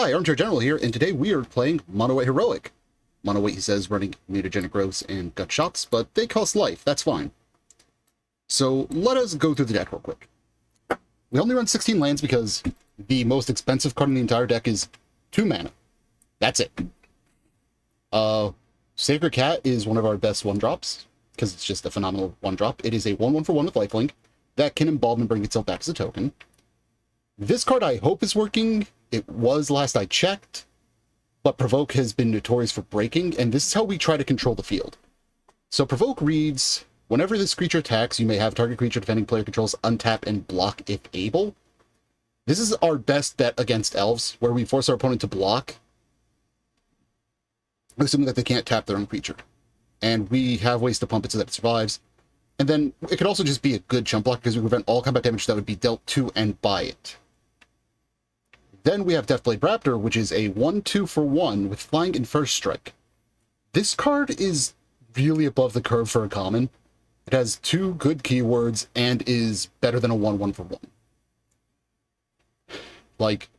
Hi, ArmchairGeneral here, and today we are playing Mono White Heroic. Mono White, he says, running mutagenic growths and gut shots, but they cost life, that's fine. So let us go through the deck real quick. We only run 16 lands because the most expensive card in the entire deck is 2 mana. That's it. Sacred Cat is one of our best 1-drops, because it's just a phenomenal 1-drop. It is a 1/1 for 1 with lifelink that can embalm and bring itself back as a token. This card I hope is working. It was last I checked, but Provoke has been notorious for breaking, and this is how we try to control the field. So Provoke reads, whenever this creature attacks, you may have target creature defending player controls untap and block if able. This is our best bet against elves, where we force our opponent to block, assuming that they can't tap their own creature. And we have ways to pump it so that it survives. And then it could also just be a good chump block because we prevent all combat damage that would be dealt to and by it. Then we have Deathblade Raptor, which is a 1/2 for 1 with flying and first strike. This card is really above the curve for a common. It has 2 good keywords and is better than a 1/1 for 1. Like,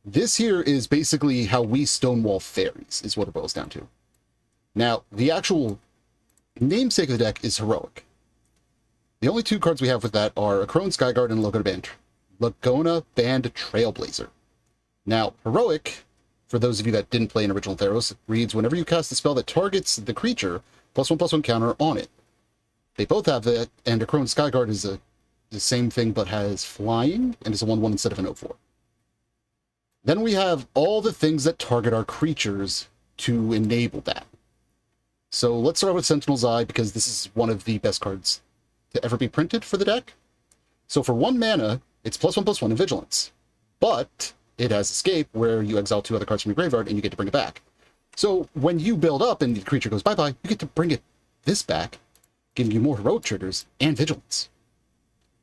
this here is basically how we stonewall fairies, is what it boils down to. Now, the actual namesake of the deck is Heroic. The only 2 cards we have with that are a Crone Skyguard and Lagona Band Trailblazer. Now, Heroic, for those of you that didn't play in Original Theros, reads whenever you cast a spell that targets the creature, +1/+1 counter on it. They both have that, and a Crone Skyguard is the same thing but has flying, and is a 1/1 instead of an 0/4. Then we have all the things that target our creatures to enable that. So let's start with Sentinel's Eye, because this is one of the best cards to ever be printed for the deck. So for 1 mana, it's +1/+1 in Vigilance. But it has Escape, where you exile 2 other cards from your graveyard and you get to bring it back. So when you build up and the creature goes bye-bye, you get to bring this back, giving you more heroic triggers and Vigilance.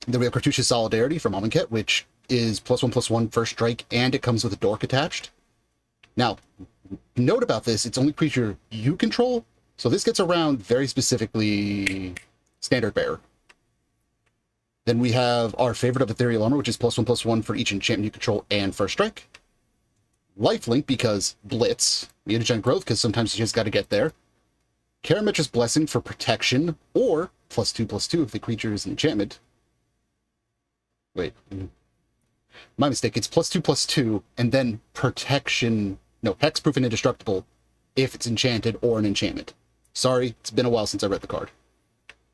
Then we have Cartouche's Solidarity from Amonkhet, which is +1/+1 first strike, and it comes with a dork attached. Now, note about this, it's only creature you control, so this gets around very specifically Standard Bearer. Then we have our favorite of Ethereal Armor, which is +1/+1 for each enchantment you control and first strike. Lifelink, because Blitz. Mutagenic Growth, because sometimes you just got to get there. Karametra's Blessing for protection, or +2/+2 if the creature is an enchantment. Wait. My mistake. It's +2/+2, and then protection. No, hexproof and indestructible if it's enchanted or an enchantment. Sorry, it's been a while since I read the card.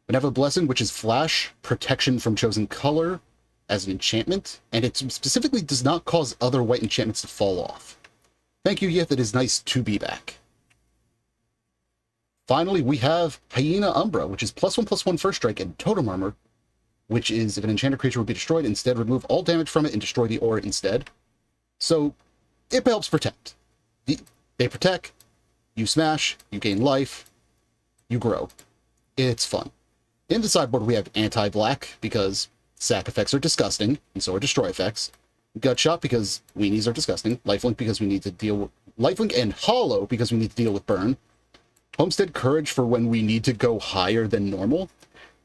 Benevolent Blessing, which is flash, protection from chosen color as an enchantment, and it specifically does not cause other white enchantments to fall off. Thank you, Yith, it is nice to be back. Finally, we have Hyena Umbra, which is +1/+1 first strike and Totem Armor, which is if an enchanted creature would be destroyed, instead remove all damage from it and destroy the aura instead. So, it helps protect. They protect, you smash, you gain life, you grow. It's fun. In the sideboard, we have Anti-Black, because sack effects are disgusting, and so are destroy effects. Gutshot, because weenies are disgusting. Lifelink, because we need to deal with... Lifelink and Hollow, because we need to deal with burn. Homestead Courage for when we need to go higher than normal,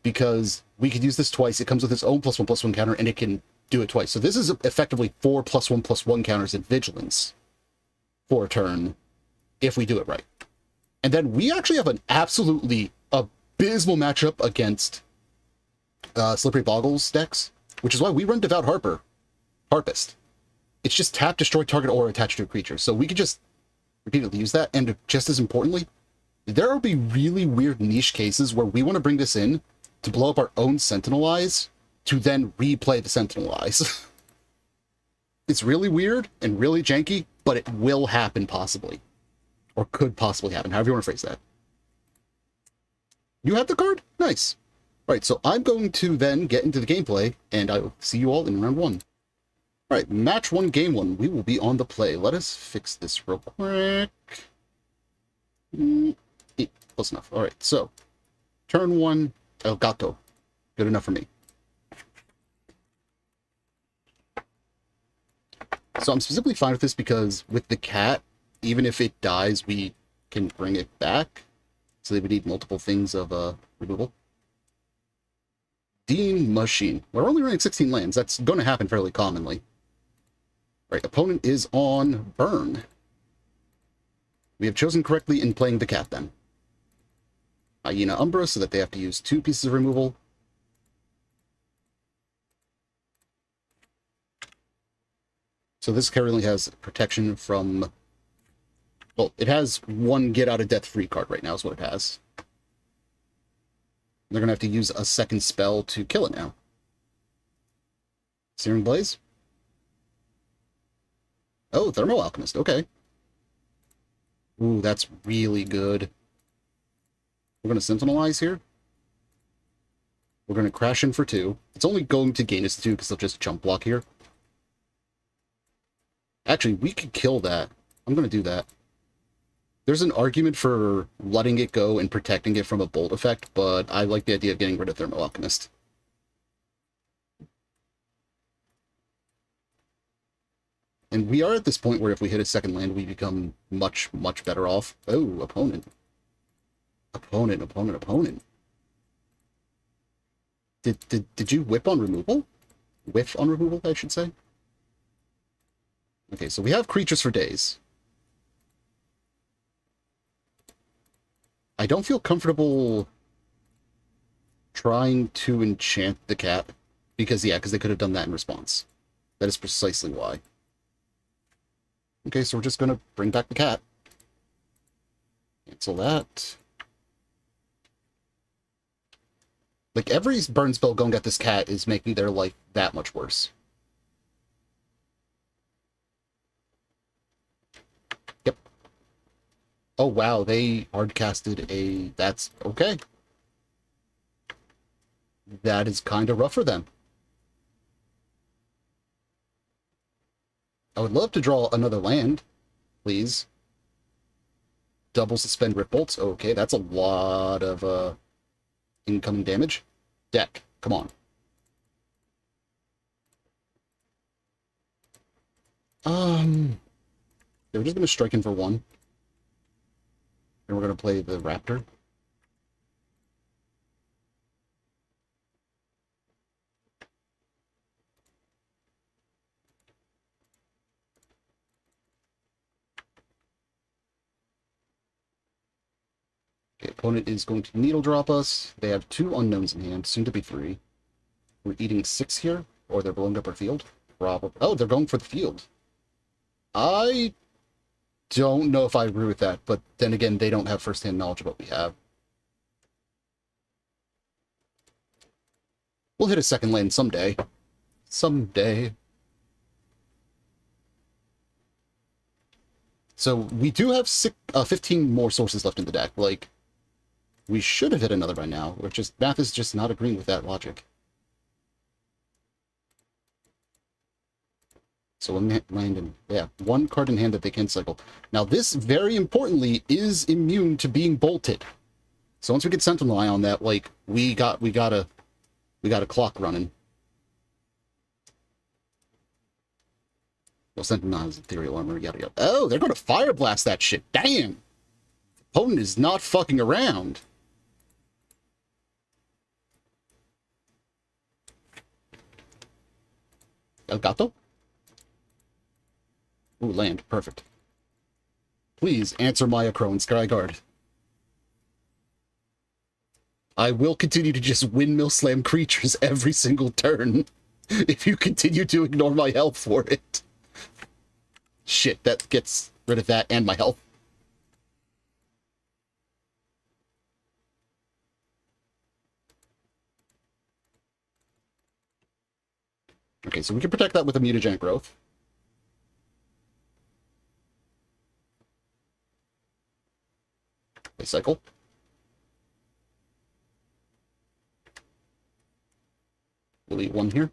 because we could use this twice. It comes with its own +1/+1 counter, and it can do it twice. So this is effectively 4 +1/+1 counters in Vigilance for a turn, if we do it right. And then we actually have an absolutely abysmal matchup against Slippery Boggles decks, which is why we run Devout Harpist. It's just tap, destroy target, or attach to a creature. So we could just repeatedly use that, and just as importantly, there will be really weird niche cases where we want to bring this in to blow up our own Sentinel Eyes to then replay the Sentinel Eyes. It's really weird and really janky, but it will happen possibly. Or could possibly happen, however you want to phrase that. You have the card? Nice. Alright, so I'm going to then get into the gameplay, and I will see you all in round 1. Alright, match 1, game 1. We will be on the play. Let us fix this real quick. Close enough. Alright, so, turn 1, El Gato. Good enough for me. So I'm specifically fine with this because with the cat, even if it dies, we can bring it back. So they would need multiple things of removal. Dean Machine. We're only running 16 lands. That's going to happen fairly commonly. Right, opponent is on burn. We have chosen correctly in playing the cat then. Hyena Umbra, so that they have to use 2 pieces of removal. So this currently has protection from... Well, it has 1 get out of death free card right now is what it has. They're going to have to use a second spell to kill it now. Searing Blaze? Oh, Thermal Alchemist, okay. Ooh, that's really good. We're going to Sentinelize here. We're going to crash in for 2. It's only going to gain us 2 because they'll just jump block here. Actually, we could kill that. I'm going to do that. There's an argument for letting it go and protecting it from a bolt effect, but I like the idea of getting rid of Thermal Alchemist. And we are at this point where if we hit a second land, we become much, much better off. Oh, opponent. Opponent. Did you whip on removal? Whiff on removal, I should say. Okay, so we have creatures for days. I don't feel comfortable trying to enchant the cat. Because they could have done that in response. That is precisely why. Okay, so we're just going to bring back the cat. Cancel that. Like, every burn spell going at this cat is making their life that much worse. Yep. Oh, wow, they hardcasted a... That's okay. That is kind of rough for them. I would love to draw another land, please. Double suspend Rip Bolts. Okay, that's a lot of incoming damage. Deck, come on. We're just gonna strike in for 1. And we're gonna play the Raptor. Okay, opponent is going to Needle Drop us. They have 2 unknowns in hand, soon to be 3. We're eating 6 here, or they're blowing up our field. Probably. Oh, they're going for the field. I don't know if I agree with that, but then again, they don't have first-hand knowledge of what we have. We'll hit a second lane someday. Someday. So we do have 15 more sources left in the deck. Like, we should have hit another by now. We're just, math is just not agreeing with that logic. So one land in, yeah, 1 card in hand that they can cycle. Now this, very importantly, is immune to being bolted. So once we get Sentinel Eye on that, like, we got a clock running. Well, Sentinel has Ethereal Armor, yada yada. Oh, they're going to Fire Blast that shit. Damn! Opponent is not fucking around. El Gato? Ooh, land. Perfect. Please answer Maya Crow and Skyguard. I will continue to just windmill slam creatures every single turn if you continue to ignore my health for it. Shit, that gets rid of that and my health. Okay, so we can protect that with a mutagenic growth. They cycle. We'll eat 1 here.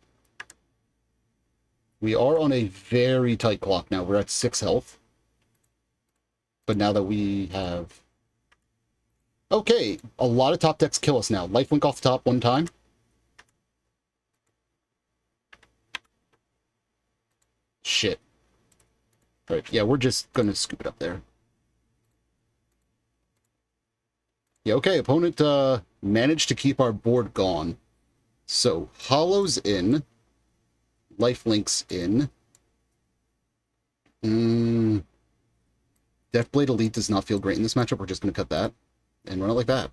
We are on a very tight clock now. We're at 6 health. But now that we have... Okay, a lot of top decks kill us now. Lifelink off the top 1 time. Shit. Right, yeah, we're just gonna scoop it up there. Yeah, okay, opponent managed to keep our board gone. So, Hollow's in. Lifelink's in. Deathblade Elite does not feel great in this matchup. We're just going to cut that and run it like that.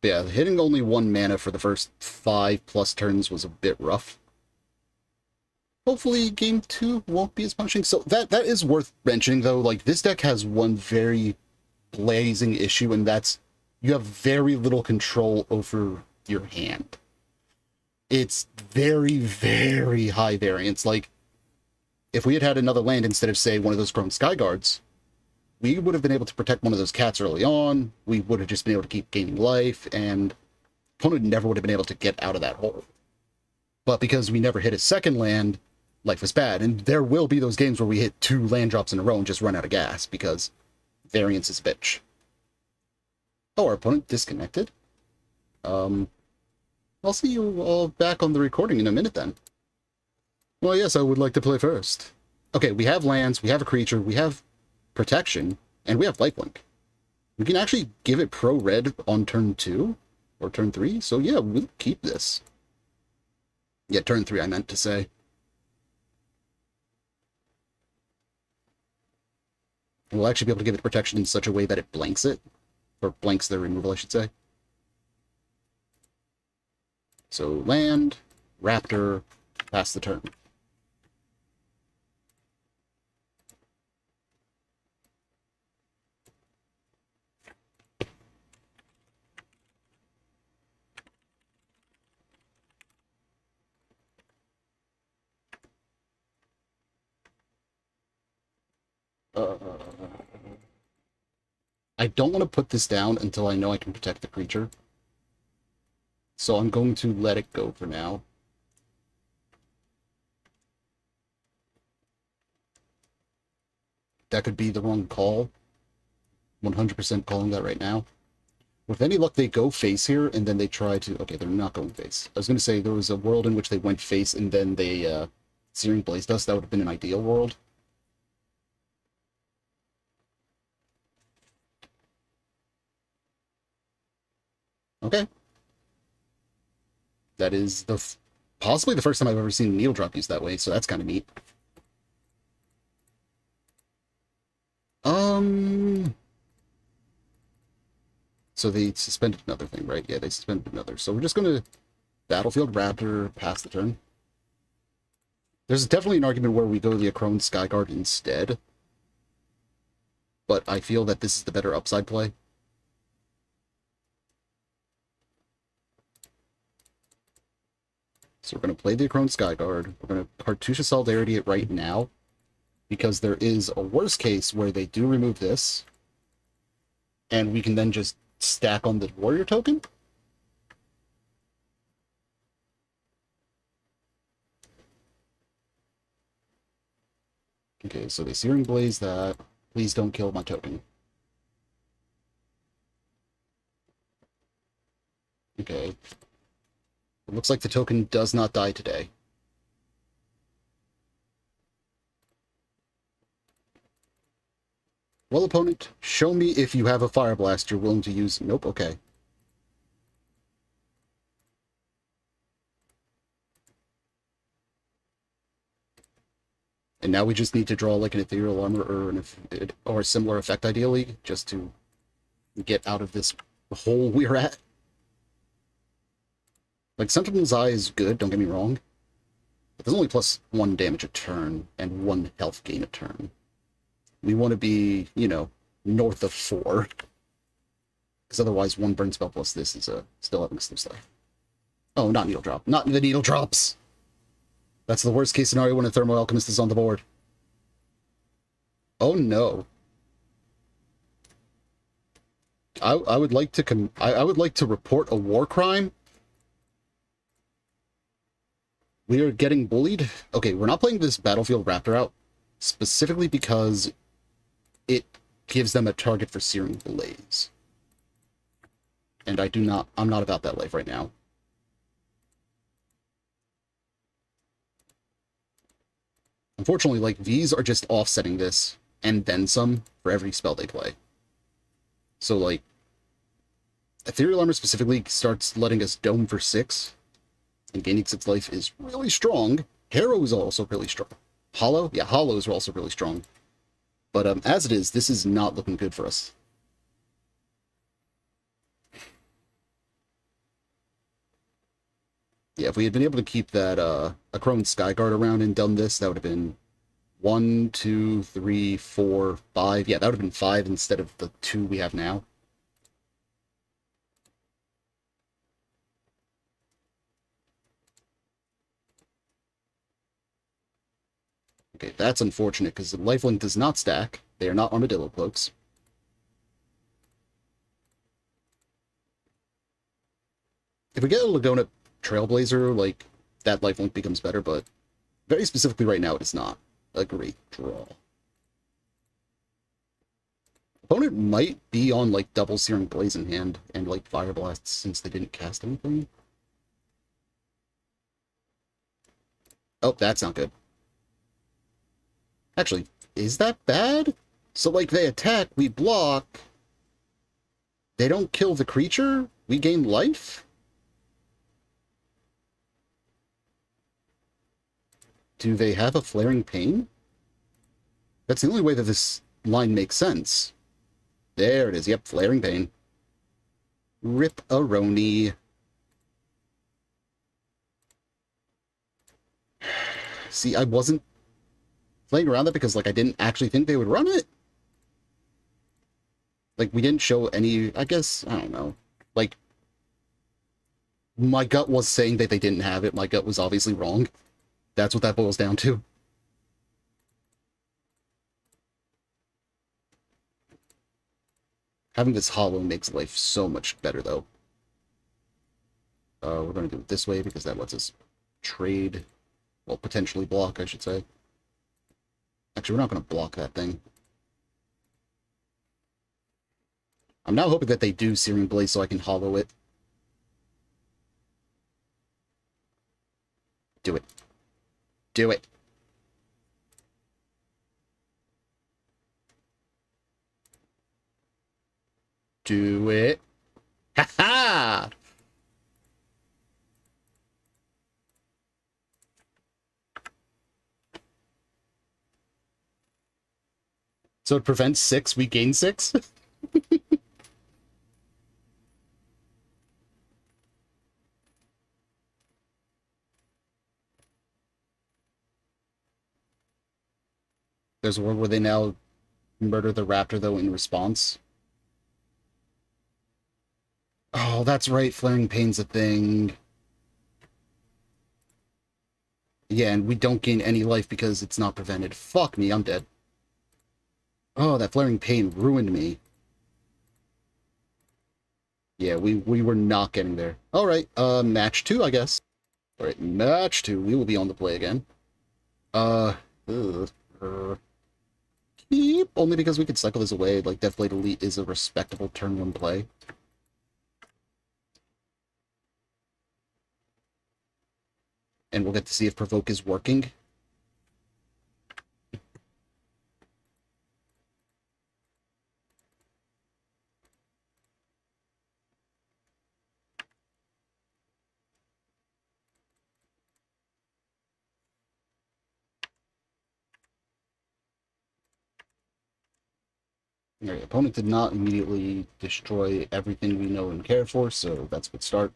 But yeah, hitting only 1 mana for the first 5+ turns was a bit rough. Hopefully game 2 won't be as punishing. So that is worth mentioning, though. Like, this deck has one very blazing issue, and that's you have very little control over your hand. It's very, very high variance. Like, if we had had another land instead of, say, one of those Chrome Skyguards, we would have been able to protect one of those cats early on. We would have just been able to keep gaining life, and opponent never would have been able to get out of that hole. But because we never hit a second land, life was bad. And there will be those games where we hit 2 land drops in a row and just run out of gas, because variance is a bitch. Oh, our opponent disconnected? I'll see you all back on the recording in a minute then. Well, yes, I would like to play first. Okay, we have lands, we have a creature, we have protection, and we have lifelink. We can actually give it pro red on turn 2 or turn 3, so yeah, we'll keep this. Yeah, turn 3 I meant to say. We'll actually be able to give it protection in such a way that it blanks it, or blanks their removal, I should say. So land, raptor, pass the turn. I don't want to put this down until I know I can protect the creature. So I'm going to let it go for now. That could be the wrong call. 100% calling that right now. With any luck, they go face here, and then they try to... Okay, they're not going face. I was going to say there was a world in which they went face, and then they Searing Blaze Dust. That would have been an ideal world. Okay. That is possibly the first time I've ever seen Needle Drop used that way, so that's kind of neat. So they suspended another thing, right? Yeah, they suspended another. So we're just going to Battlefield Raptor, pass the turn. There's definitely an argument where we go the Acrone Skyguard instead. But I feel that this is the better upside play. So we're going to play the Acrone Skyguard. We're going to Cartouche Solidarity it right now, because there is a worst case where they do remove this, and we can then just stack on the Warrior token. Okay, so they Searing Blaze that. Please don't kill my token. Okay. It looks like the token does not die today. Well, opponent, show me if you have a Fire Blast you're willing to use. Nope, okay. And now we just need to draw like an Ethereal Armor or a similar effect, ideally, just to get out of this hole we're at. Like, Sentinel's Eye is good, don't get me wrong. But there's only +1 damage a turn and 1 health gain a turn. We want to be, you know, north of 4. Because otherwise, 1 burn spell plus this is still having some stuff. Oh, not Needle Drop. Not the Needle Drops! That's the worst case scenario when a Thermo Alchemist is on the board. Oh no. I would like to I would like to report a war crime. We are getting bullied. Okay, we're not playing this Battlefield Raptor out specifically because it gives them a target for Searing Blaze. And I'm not about that life right now. Unfortunately, like, these are just offsetting this and then some for every spell they play. So, like, Ethereal Armor specifically starts letting us dome for 6, and gaining 6 life is really strong. Harrow is also really strong. Hollow? Yeah, hollows are also really strong. But as it is, this is not looking good for us. Yeah, if we had been able to keep that a Crone Skyguard around and done this, that would have been 1, 2, 3, 4, 5. Yeah, that would have been 5 instead of the 2 we have now. Okay, that's unfortunate because the lifelink does not stack. They are not armadillo cloaks. If we get a Laguna Trailblazer, like, that lifelink becomes better, but very specifically right now, it is not a great draw. Opponent might be on, like, double Searing Blaze in hand and, like, Fire Blasts since they didn't cast anything. Oh, that's not good. Actually, is that bad? So, like, they attack, we block. They don't kill the creature? We gain life? Do they have a Flaring Pain? That's the only way that this line makes sense. There it is. Yep, Flaring Pain. Rip-a-roni. See, I wasn't playing around that because, like, I didn't actually think they would run it. Like, we didn't show any, I guess, I don't know. Like, my gut was saying that they didn't have it. My gut was obviously wrong. That's what that boils down to. Having this hollow makes life so much better, though. We're going to do it this way because that lets us trade. Well, potentially block, I should say. Actually, we're not going to block that thing. I'm now hoping that they do Searing Blaze so I can hollow it. Do it. Do it. Do it. Ha ha! So it prevents 6, we gain 6? There's a world where they now murder the raptor, though, in response. Oh, that's right, Flaring Pain's a thing. Yeah, and we don't gain any life because it's not prevented. Fuck me, I'm dead. Oh, that Flaring Pain ruined me. Yeah, we were not getting there. Alright, match 2, I guess. Alright, match 2. We will be on the play again. Keep, only because we could cycle this away. Like, Deathblade Elite is a respectable turn 1 play. And we'll get to see if Provoke is working. Alright, opponent did not immediately destroy everything we know and care for, so that's a good start.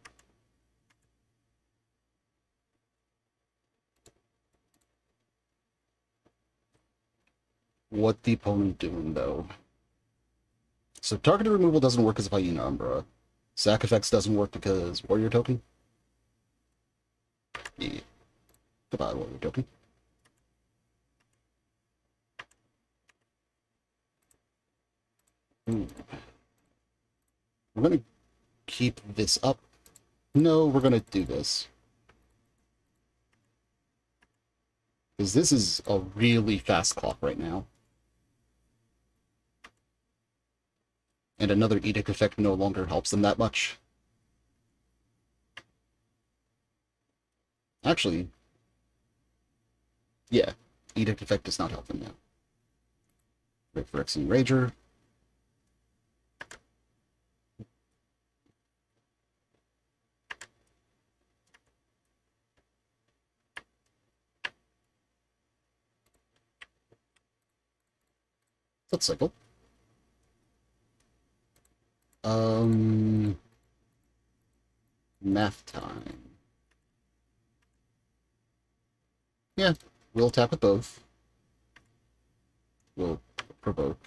What the opponent doing, though? So targeted removal doesn't work because of Hyena Umbra. Sack effects doesn't work because Warrior Token. Yeah. Goodbye, Warrior Token. Ooh. We're gonna keep this up. No, we're gonna do this. Because this is a really fast clock right now. And another Edict effect no longer helps them that much. Actually, yeah, Edict effect does not help them now. Wait for Phyrexian Rager. Let's cycle. Math time. Yeah, we'll attack with both. We'll provoke.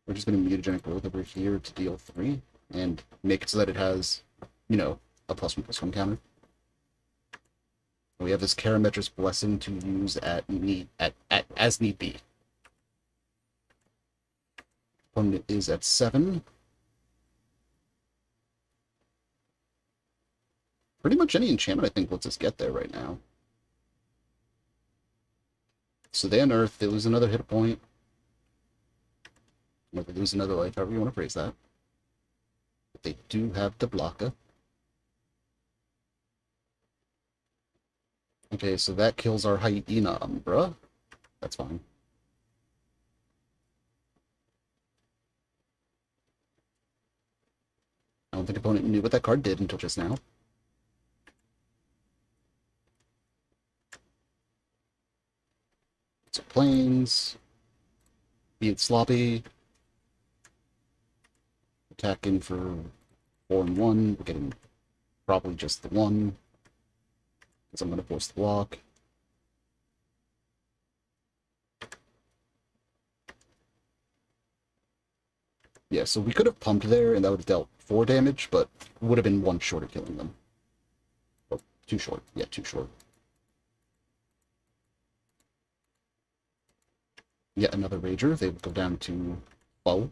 We're just going to mutagenic growth over here to deal 3 and make it so that it has, you know, a +1/+1 counter. And we have this Karametra's Blessing to use as need be. Opponent is at 7. Pretty much any enchantment, I think, lets us get there right now. So they unearth, they lose another hit point. Or they lose another life, however you want to phrase that. But they do have the blocker. Okay, so that kills our Hyena Umbra. That's fine. I don't think opponent knew what that card did until just now. So planes. Be it sloppy. Attacking for 4 and 1. We're getting probably just the 1. Because I'm going to force the block. Yeah, so we could have pumped there, and that would have dealt 4 damage, but would have been 1 short of killing them. Oh, 2 short. Yeah, 2 short. Yet another Rager. They would go down to 12.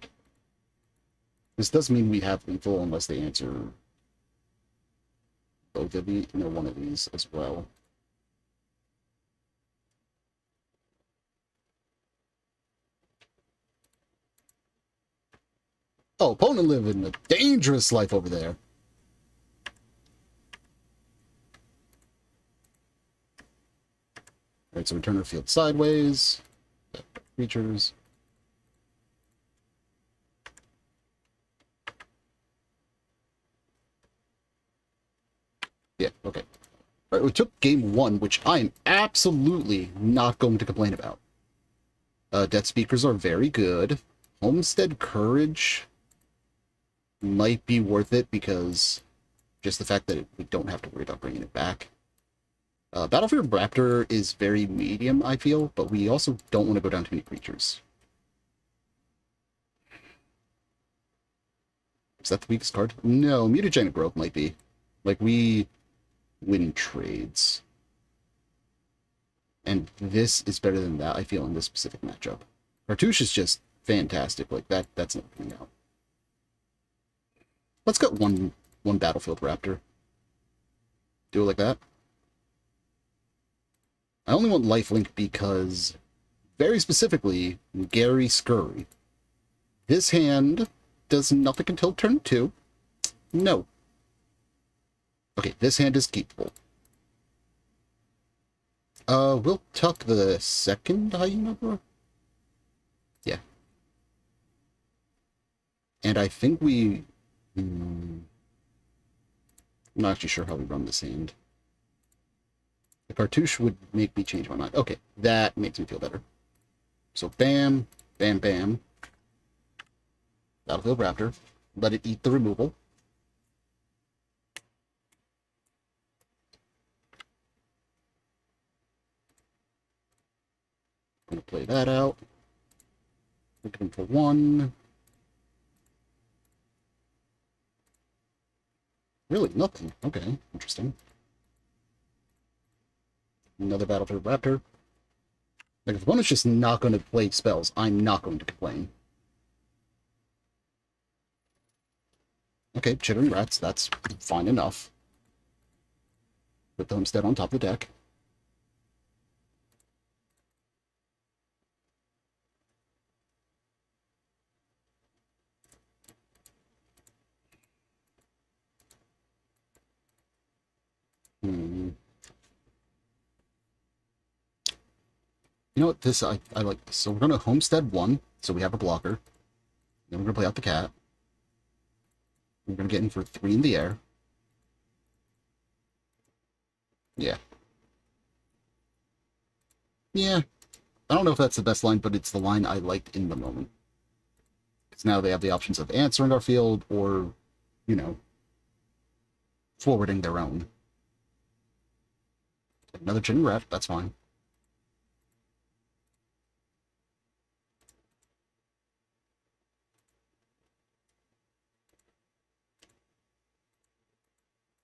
This does mean we have lethal unless they answer both of these, one of these as well. Oh, opponent living a dangerous life over there. Alright, so we turn our field sideways. Creatures. Yeah, okay. Alright, we took game 1, which I am absolutely not going to complain about. Death Speakers are very good. Homestead Courage might be worth it because just the fact that we don't have to worry about bringing it back. Battlefield Raptor is very medium, I feel, but we also don't want to go down too many creatures. Is that the weakest card? No, Mutagenic Growth might be. Like, we win trades. And this is better than that, I feel, in this specific matchup. Cartouche is just fantastic. Like, that's not coming out. Let's get one Battlefield Raptor. Do it like that. I only want lifelink because, very specifically, Gary Scurry. This hand does nothing until turn 2. No. Okay, this hand is keepable. We'll tuck the second Hyena Umbra. Yeah. And I think we... I'm not actually sure how we run this hand. The Cartouche would make me change my mind. Okay, that makes me feel better. So bam, bam, bam. Battlefield Raptor. Let it eat the removal. I'm going to play that out. Looking for 1. Really? Nothing. Okay, interesting. Another Battlefield Raptor. Like, if the opponent's just not going to play spells, I'm not going to complain. Okay, Chittering Rats, that's fine enough. Put the Homestead on top of the deck. You know what? This I like this. So we're gonna Homestead 1, so we have a blocker. Then we're gonna play out the cat. We're gonna get in for 3 in the air. Yeah. Yeah, I don't know if that's the best line, but it's the line I liked in the moment. Because now they have the options of answering our field or, you know, forwarding their own. Another chin rat, that's fine.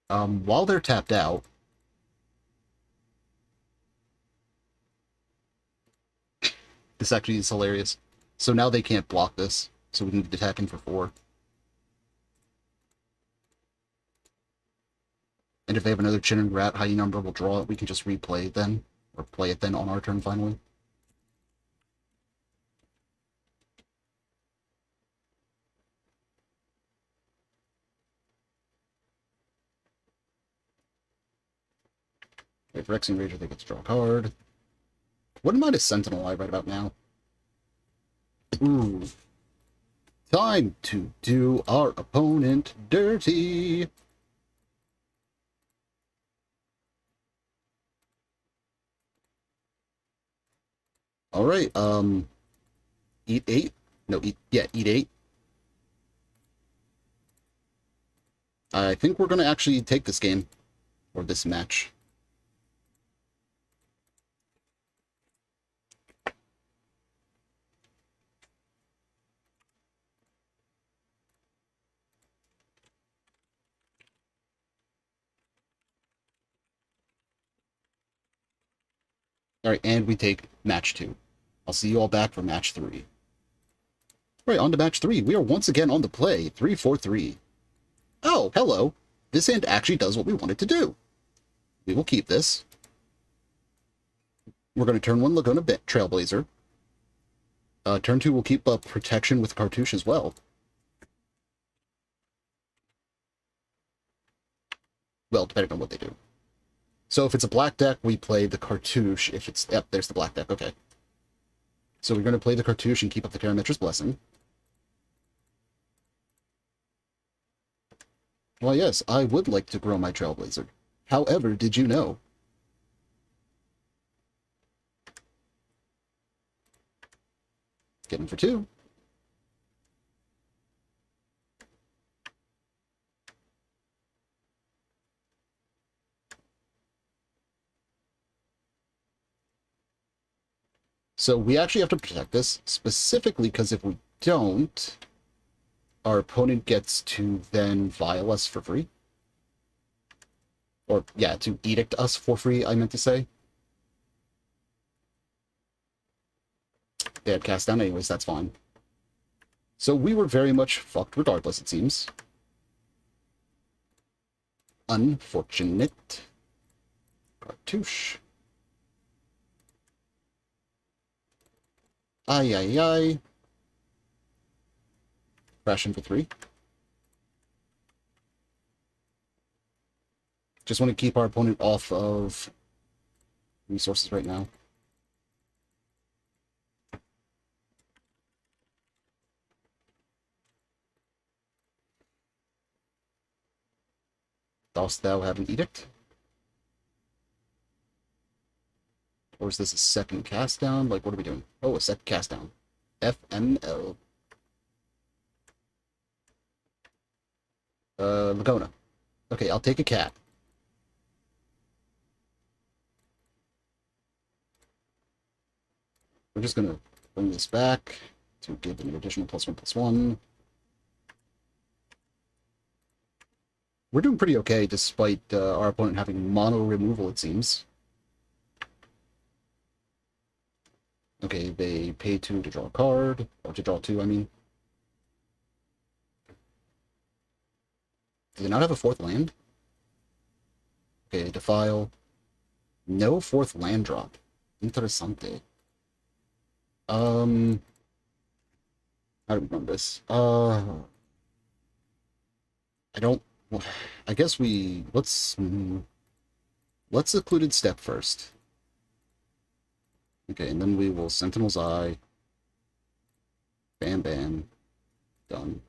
While they're tapped out, this actually is hilarious. So now they can't block this, so we need to attack in for 4. And if they have another chin and rat high number, we'll draw it. We can just replay it then, or play it then on our turn finally. If Rexing Rager, they get to draw a card. Wouldn't mind a Sentinel Eye right about now. Ooh. Time to do our opponent dirty. All right, eat 8. No, eat 8. I think we're going to actually take this game, or this match. All right, and we take match 2. I'll see you all back for match 3. All right, on to match 3. We are once again on the play, 3-4-3. Oh, hello. This hand actually does what we want it to do. We will keep this. We're going to turn 1 Laguna Trailblazer. Turn 2 will keep up protection with Cartouche as well. Well, depending on what they do. So if it's a black deck, we play the Cartouche. If it's... Yep, there's the black deck. Okay. So we're going to play the Cartouche and keep up the Karametra's Blessing. Well, yes, I would like to grow my Trailblazer. However, did you know? Get him for 2. So we actually have to protect this, specifically because if we don't, our opponent gets to then vial us for free. Or, yeah, to edict us for free, I meant to say. They had cast down anyways, that's fine. So we were very much fucked regardless, it seems. Unfortunate. Cartouche. Ay, ay, ay. Crash in for 3. Just want to keep our opponent off of resources right now. Dost thou have an edict? Or is this a second cast down? Like, what are we doing? Oh, a second cast down. FML. Laguna. Okay, I'll take a cat. We're just gonna bring this back to give an additional +1/+1. We're doing pretty okay, despite our opponent having mono removal, it seems. Okay, they pay 2 to draw a card. Or to draw 2, I mean. Do they not have a 4th land? Okay, Defile. No 4th land drop. Interessante. How do we run this? I don't... I guess we... Let's Secluded Step first. Okay, and then we will Sentinel's Eye. Bam, bam. Done.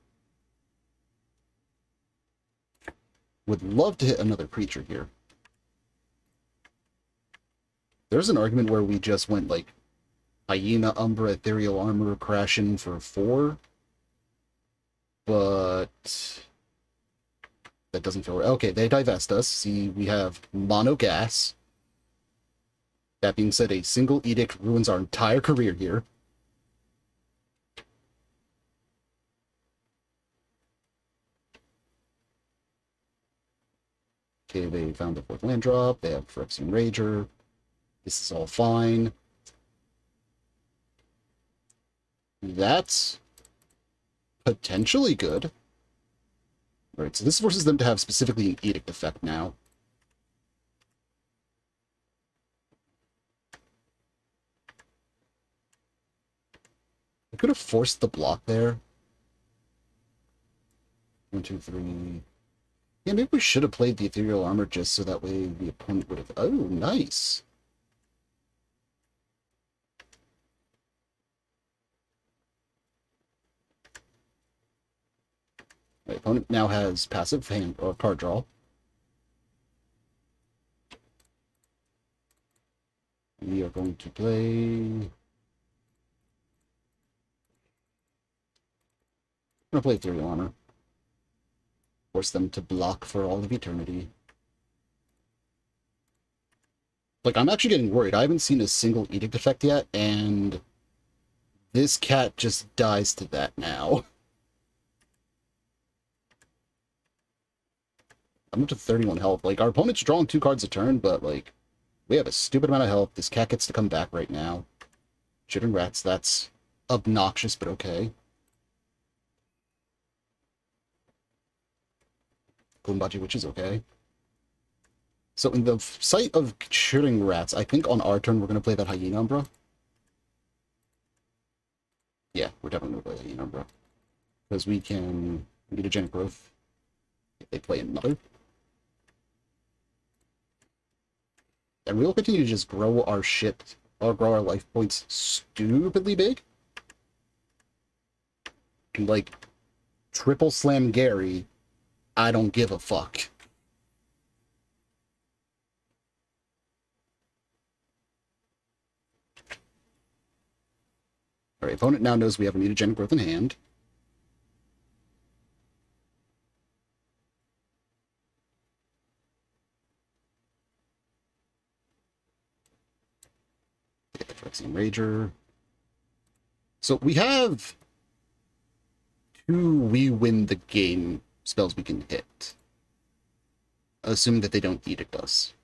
Would love to hit another creature here. There's an argument where we just went, like, Hyena, Umbra, Ethereal Armor, Crashin for 4. But that doesn't feel right. Okay, they divest us. See, we have Mono Gas. That being said, a single edict ruins our entire career here. Okay, they found the 4th land drop. They have Phyrexian Rager. This is all fine. That's potentially good. Right, so this forces them to have specifically an edict effect now. I could have forced the block there. 1, 2, 3. Yeah, maybe we should have played the Ethereal Armor just so that way the opponent would have... Oh, nice. My opponent now has passive hand or card draw. We are going to play... I'm going to play Ethereal Armor. Force them to block for all of eternity. Like, I'm actually getting worried. I haven't seen a single edict effect yet, and this cat just dies to that now. I'm up to 31 health. Like, our opponent's drawing 2 cards a turn, but, like, we have a stupid amount of health. This cat gets to come back right now. Shooting rats, that's obnoxious, but okay. Goombachi, which is okay. So in the sight of shooting rats, I think on our turn we're going to play that Hyena Umbra. Yeah, we're definitely going to play Hyena Umbra. Because we can mutagenic growth if they play another. And we'll continue to just grow our shit, or grow our life points stupidly big. And, like, triple slam Gary, I don't give a fuck. Alright, opponent now knows we have a mutagenic growth in hand. Get the Phyrexian Rager. So we have 2 we win the game spells we can hit. Assuming that they don't edict us.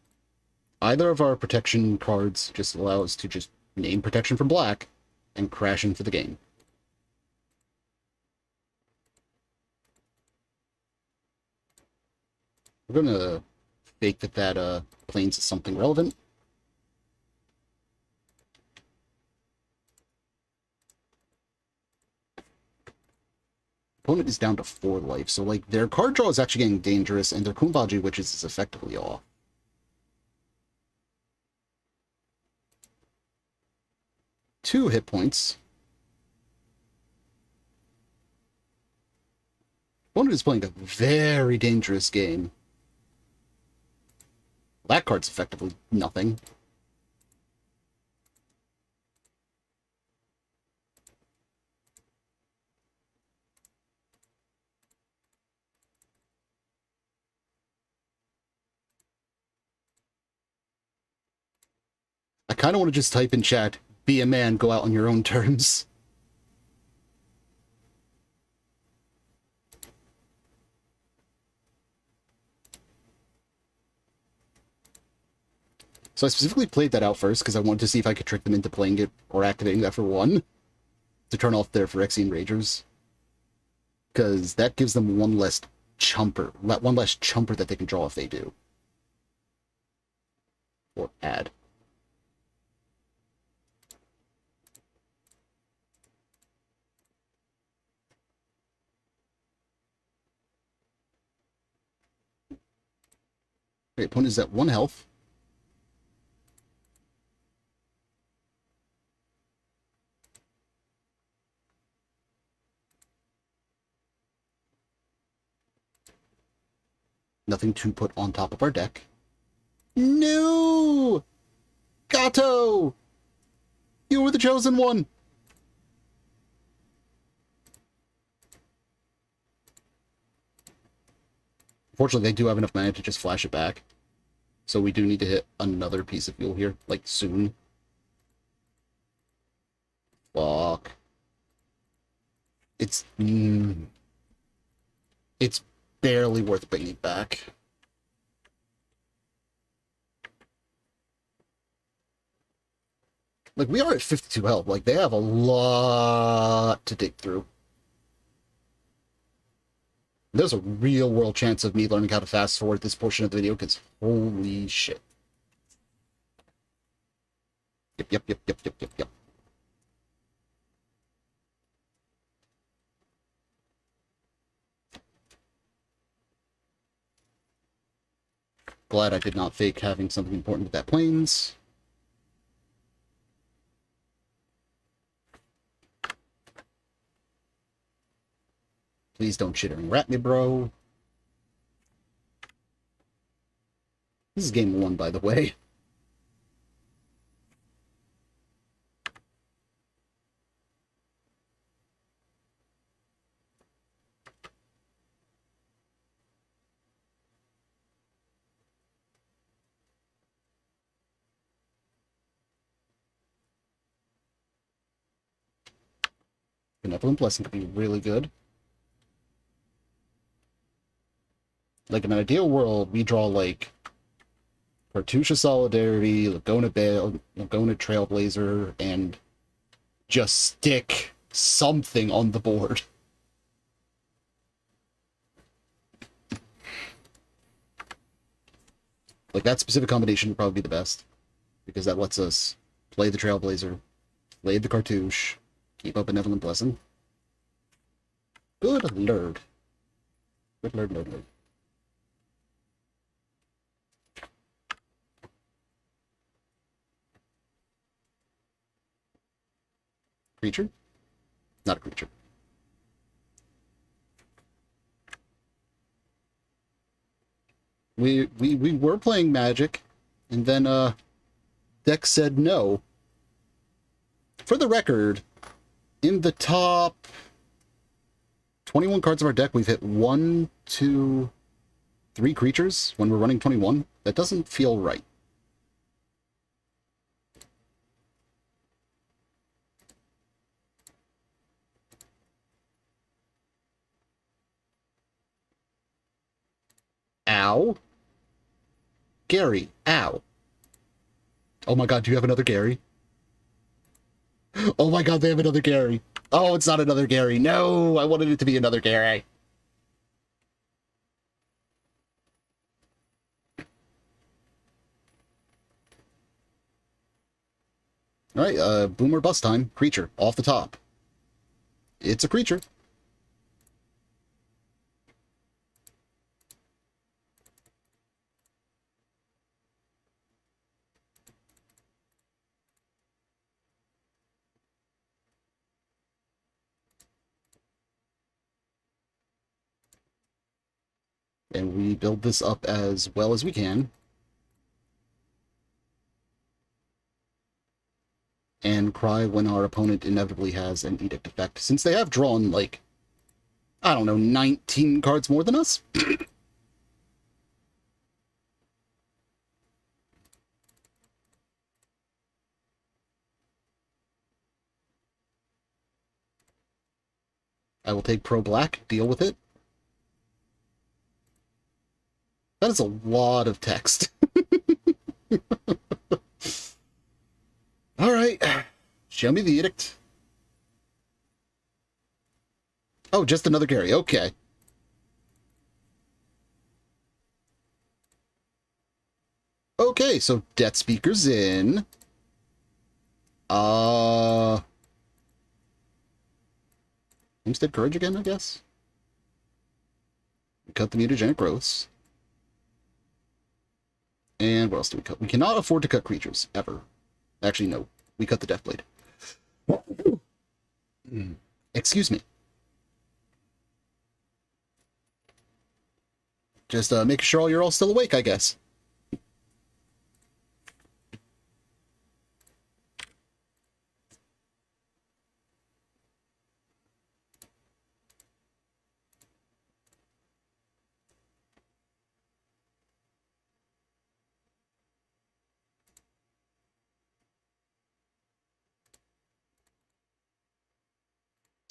Either of our protection cards just allow us to just name protection from black and crash into the game. We're gonna fake that plains is something relevant. Opponent is down to 4 life, so, like, their card draw is actually getting dangerous, and their Kumbaji Witches is effectively off. Two hit points. Opponent is playing a very dangerous game. That card's effectively nothing. I kind of want to just type in chat, be a man, go out on your own terms. So I specifically played that out first because I wanted to see if I could trick them into playing it or activating that for 1 to turn off their Phyrexian Ragers. Because that gives them one less chumper that they can draw if they do. Or add. Okay, opponent is at 1 health. Nothing to put on top of our deck. No! Gato! You were the chosen one! Unfortunately, they do have enough mana to just flash it back. So we do need to hit another piece of fuel here, like, soon. Fuck. It's barely worth bringing back. Like, we are at 52 health. Like, they have a lot to dig through. There's a real-world chance of me learning how to fast-forward this portion of the video, because holy shit. Yep. Glad I did not fake having something important with that planes. Please don't chittering rat me, bro. This is game 1, by the way. Benevolent Blessing could be really good. Like, in an ideal world, we draw, like, Cartouche Solidarity, Laguna Trailblazer, and just stick something on the board. Like, that specific combination would probably be the best, because that lets us play the Trailblazer, play the Cartouche, keep up Benevolent Blessing. Good lord. Good lord. Creature? Not a creature. We were playing Magic, and then deck said no. For the record, in the top 21 cards of our deck, we've hit 1, 2, 3 creatures when we're running 21. That doesn't feel right. Ow. Gary, ow. Oh my god, do you have another Gary? Oh my god, they have another Gary. Oh, it's not another Gary. No, I wanted it to be another Gary. Alright, boom or bust time. Creature, off the top. It's a creature. And we build this up as well as we can. And cry when our opponent inevitably has an edict effect, since they have drawn, like, I don't know, 19 cards more than us? I will take pro-black, deal with it. That is a lot of text. Alright, show me the edict. Oh, just another Gary, okay. Okay, so Death Speaker's in. Homestead Courage again, I guess? We cut the mutagenic growths. And what else do we cut? We cannot afford to cut creatures, ever. Actually, no. We cut the Deathblade. Excuse me. Just making sure you're all still awake, I guess.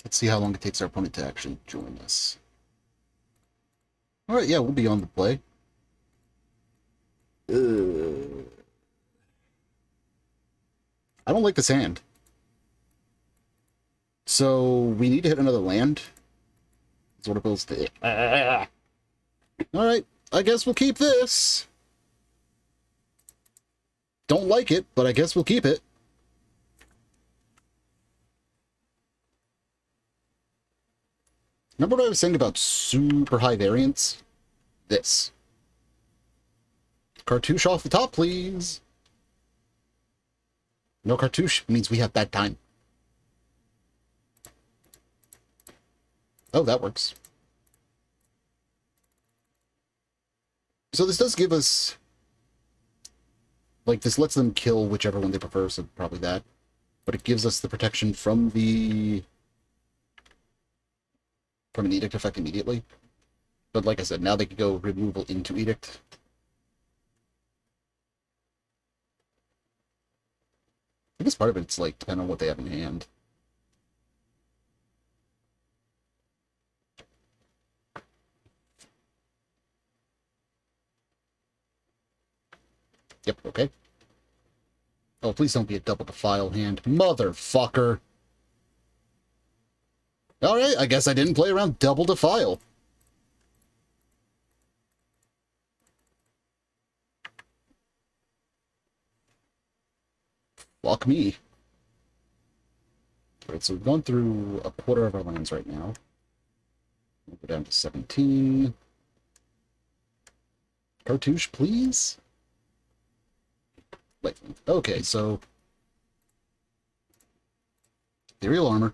Let's see how long it takes our opponent to actually join us. Alright, yeah, we'll be on the play. I don't like this hand. So, we need to hit another land. That's what it builds to. Alright, I guess we'll keep this. Don't like it, but I guess we'll keep it. Remember what I was saying about super high variance? This. Cartouche off the top, please. No cartouche means we have bad time. Oh, that works. So this does give us... Like, this lets them kill whichever one they prefer, so probably that. But it gives us the protection from the... from an edict effect immediately. But like I said, now they can go removal into edict. I guess part of it's, like, depending on what they have in hand. Yep, okay. Oh, please don't be a double defile hand. Motherfucker! Alright, I guess I didn't play around double defile. Fuck me. Alright, so we've gone through a quarter of our lands right now. We'll go down to 17. Cartouche, please? Lightning. Okay, so... Ethereal Armor.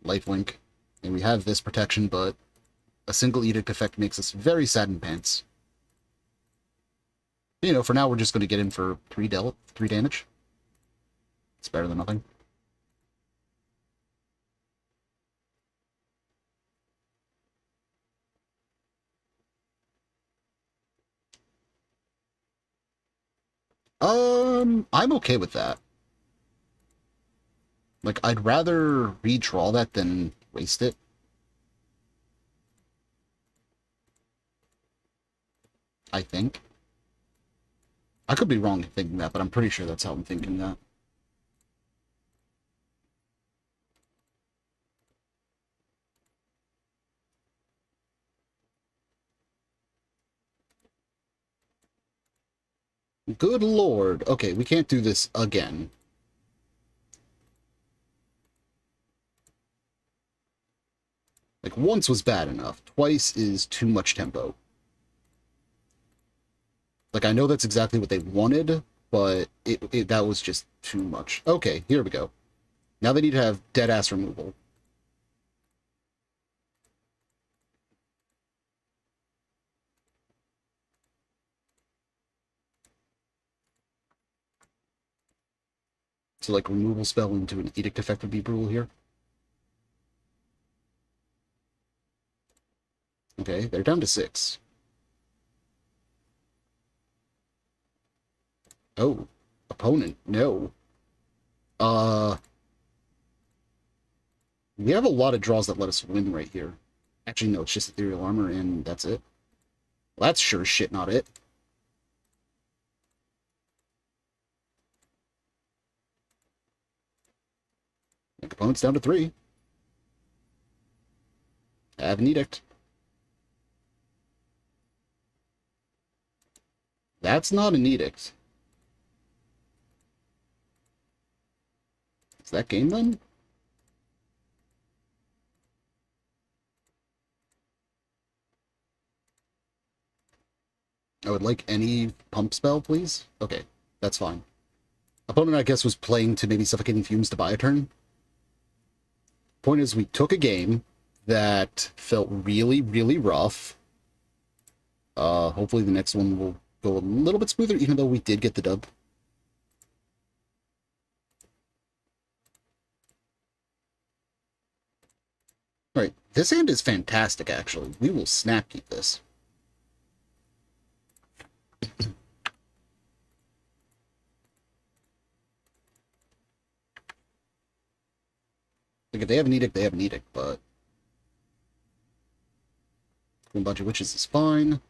Lifelink. And we have this protection, but a single edict effect makes us very sad in pants. You know, for now we're just going to get in for 3 damage. It's better than nothing. I'm okay with that. Like, I'd rather redraw that than waste it. I think. I could be wrong in thinking that, but I'm pretty sure that's how I'm thinking that. Good lord. Okay, we can't do this again. Like, once was bad enough. Twice is too much tempo. Like, I know that's exactly what they wanted, but that was just too much. Okay, here we go. Now they need to have dead-ass removal. So, like, removal spell into an edict effect would be brutal here. Okay, they're down to 6. Oh, opponent, no. We have a lot of draws that let us win right here. Actually, no, it's just Ethereal Armor, and that's it. Well, that's sure as shit not it. Like, opponent's down to 3. I have an edict. That's not an edict. Is that game then? I would like any pump spell, please. Okay, that's fine. Opponent, I guess, was playing to maybe Suffocating Fumes to buy a turn. Point is, we took a game that felt really, really rough. Hopefully the next one will go a little bit smoother, even though we did get the dub. Alright, this hand is fantastic, actually. We will snap keep this. Like, if they have an edict, they have an edict, but... A bunch of witches is fine.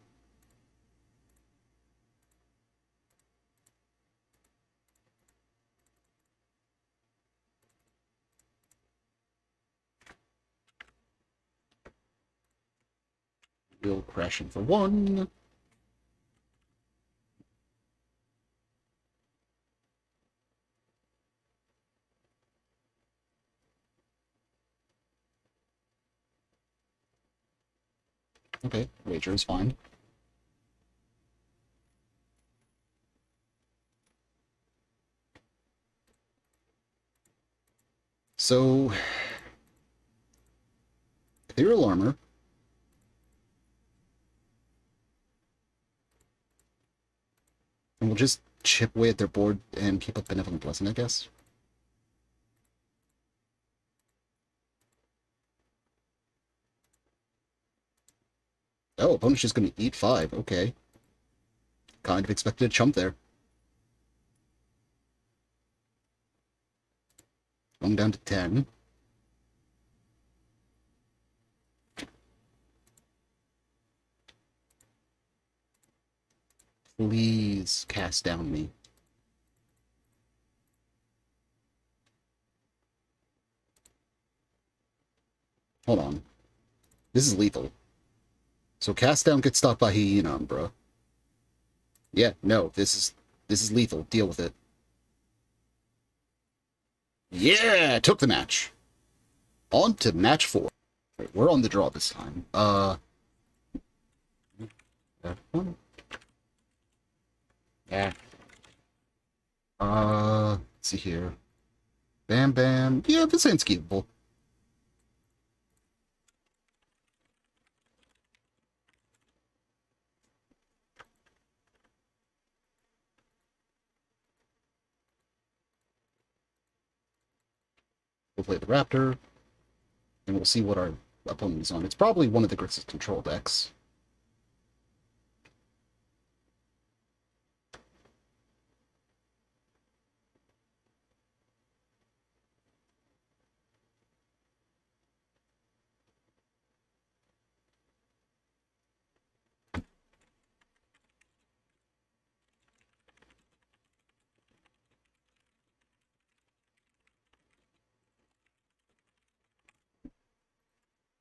We'll crash in for one. Okay, wager is fine. So, ethereal armor. And we'll just chip away at their board and keep up Benevolent Blessing, I guess. Oh, opponent's just going to eat 5. Okay. Kind of expected a chump there. Going down to 10. Please cast down me. Hold on. This is lethal. So cast down gets stopped by Hyenon, bro. Yeah, no, this is lethal. Deal with it. Yeah, took the match. On to match 4. Right, we're on the draw this time. Yeah. Let's see here. Bam Bam. Yeah, this ain't skippable. We'll play the Raptor, and we'll see what our opponent is on. It's probably one of the Grixis control decks.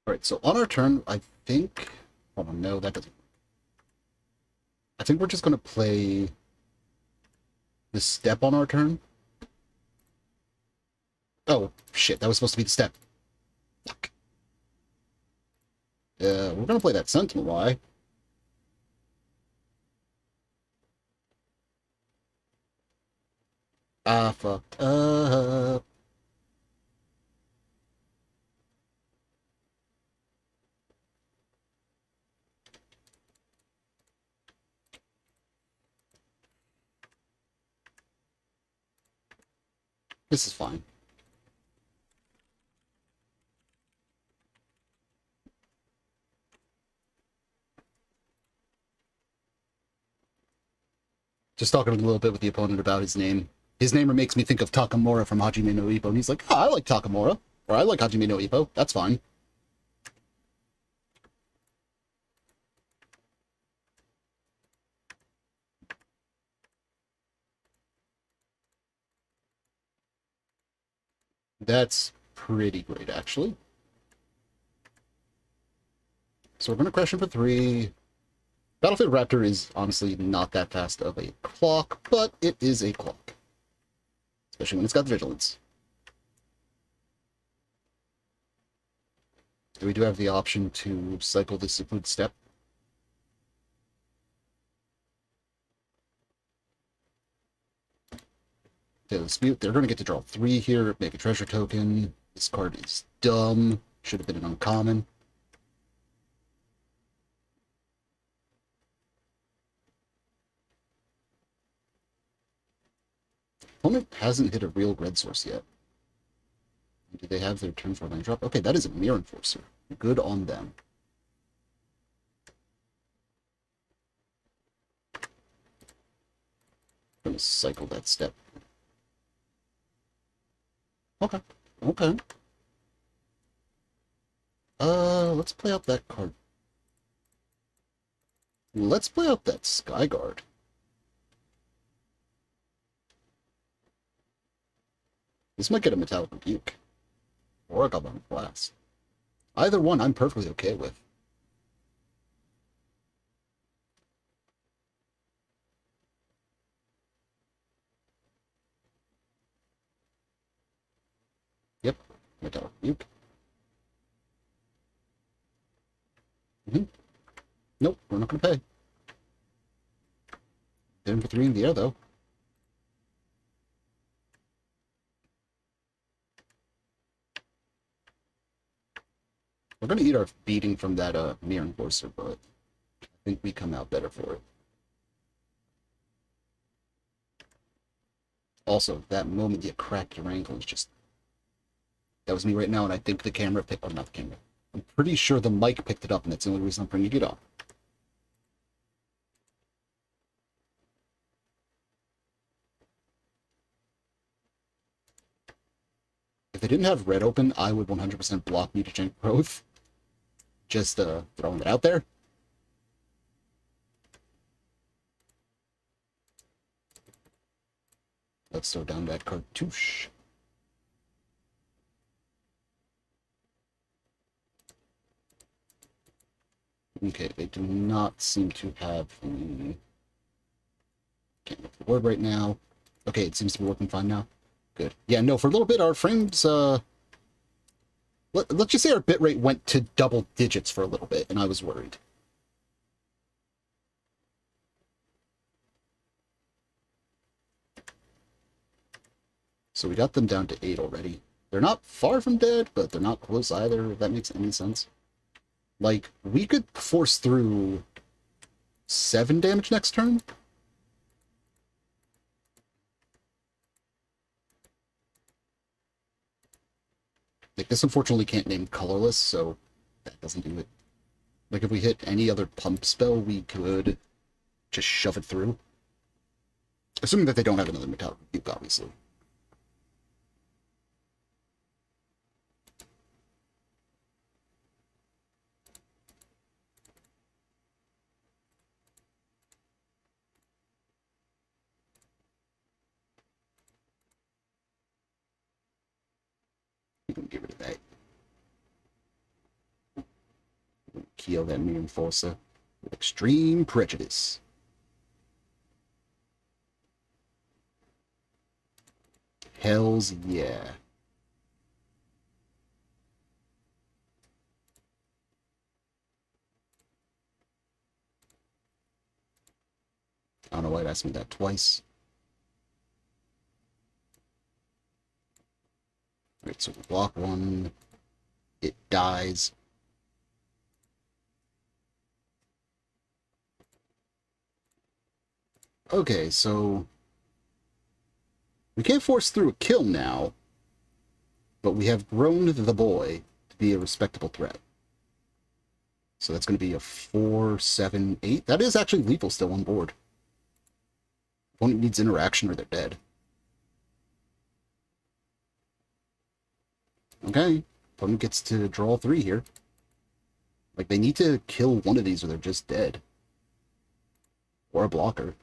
Alright, so on our turn, I think... Oh, no, that doesn't... I think we're just going to play the step on our turn. Oh, shit, that was supposed to be the step. Fuck. We're going to play that Sentinel Eye. Ah, fucked up. This is fine. Just talking a little bit with the opponent about his name. His name makes me think of Takamura from Hajime no Ippo, and he's like, oh, I like Takamura. Or I like Hajime no Ippo. That's fine. That's pretty great, actually. So we're going to crash him for 3. Battlefield Raptor is honestly not that fast of a clock, but it is a clock. Especially when it's got Vigilance. We do have the option to cycle the Secluded Step. Dispute. They're going to get to draw 3 here, make a treasure token. This card is dumb. Should have been an uncommon. Opponent hasn't hit a real red source yet. Do they have their turn for a land drop? Okay, that is a Mirror Enforcer. Good on them. I'm going to cycle that step. Okay. Okay. Let's play out that card. Let's play out that Skyguard. This might get a Metallic Rebuke. Or a Goblin Blast. Either one I'm perfectly okay with. Yep, Metallic Rebuke. Nope, we're not going to pay. Didn't put 3 in the air, though. We're going to eat our beating from that Mirror Enforcer, but I think we come out better for it. Also, that moment you cracked your ankle is just... That was me right now, and I think the camera picked... Oh, not the camera. I'm pretty sure the mic picked it up, and that's the only reason I'm bringing it up. If they didn't have red open, I would 100% block mutagenic growth. Just throwing it out there. Let's throw down that cartouche. Okay, they do not seem to have any... Can't look at the word right now. Okay, it seems to be working fine now. Good. Yeah, no, for a little bit, our frames, let's just say our bitrate went to double digits for a little bit, and I was worried. So we got them down to 8 already. They're not far from dead, but they're not close either, if that makes any sense. Like, we could force through 7 damage next turn. Like, this unfortunately can't name colorless, so that doesn't do it. Like, if we hit any other pump spell, we could just shove it through. Assuming that they don't have another Metallic Rebuke, obviously. We can get rid of that. Kill that Mirror Enforcer with extreme prejudice. Hells yeah. I don't know why it asked me that twice. Alright, so we block 1. It dies. Okay, so we can't force through a kill now, but we have grown the boy to be a respectable threat. So that's going to be a 4, 7, 8. That is actually lethal still on board. Opponent needs interaction or they're dead. Okay, opponent gets to draw 3 here. Like, they need to kill one of these or they're just dead. Or a blocker.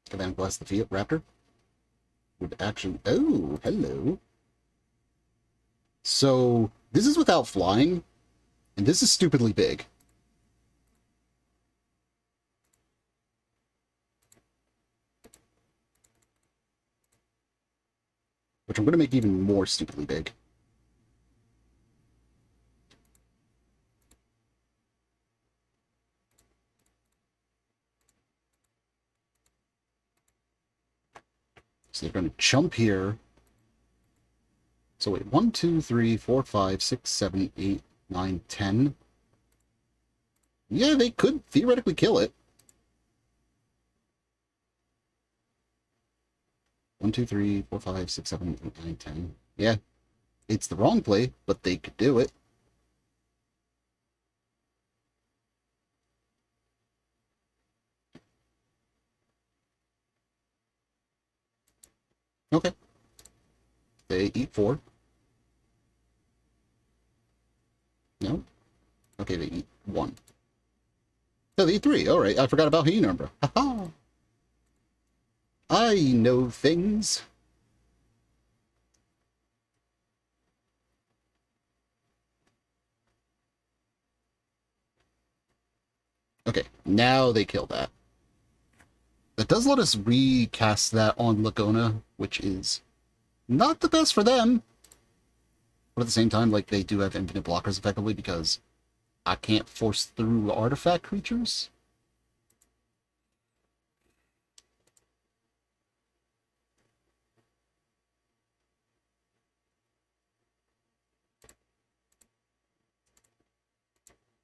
Can then bless the Fiat Raptor. Would actually... Oh, hello. So, this is without flying, and this is stupidly big. Which I'm going to make even more stupidly big. So they're going to jump here. So wait, 1, 2, 3, 4, 5, 6, 7, 8, 9, 10. Yeah, they could theoretically kill it. 1, 2, 3, 4, 5, 6, 7, 8, 9, 10. Yeah, it's the wrong play, but they could do it. Okay. They eat 4. No? Okay, they eat 1. No, they eat 3. Alright, I forgot about Hyena Umbra. Haha! I know things. Okay, now they kill that. That does let us recast that on Lagona, which is not the best for them. But at the same time, like, they do have infinite blockers effectively because I can't force through artifact creatures.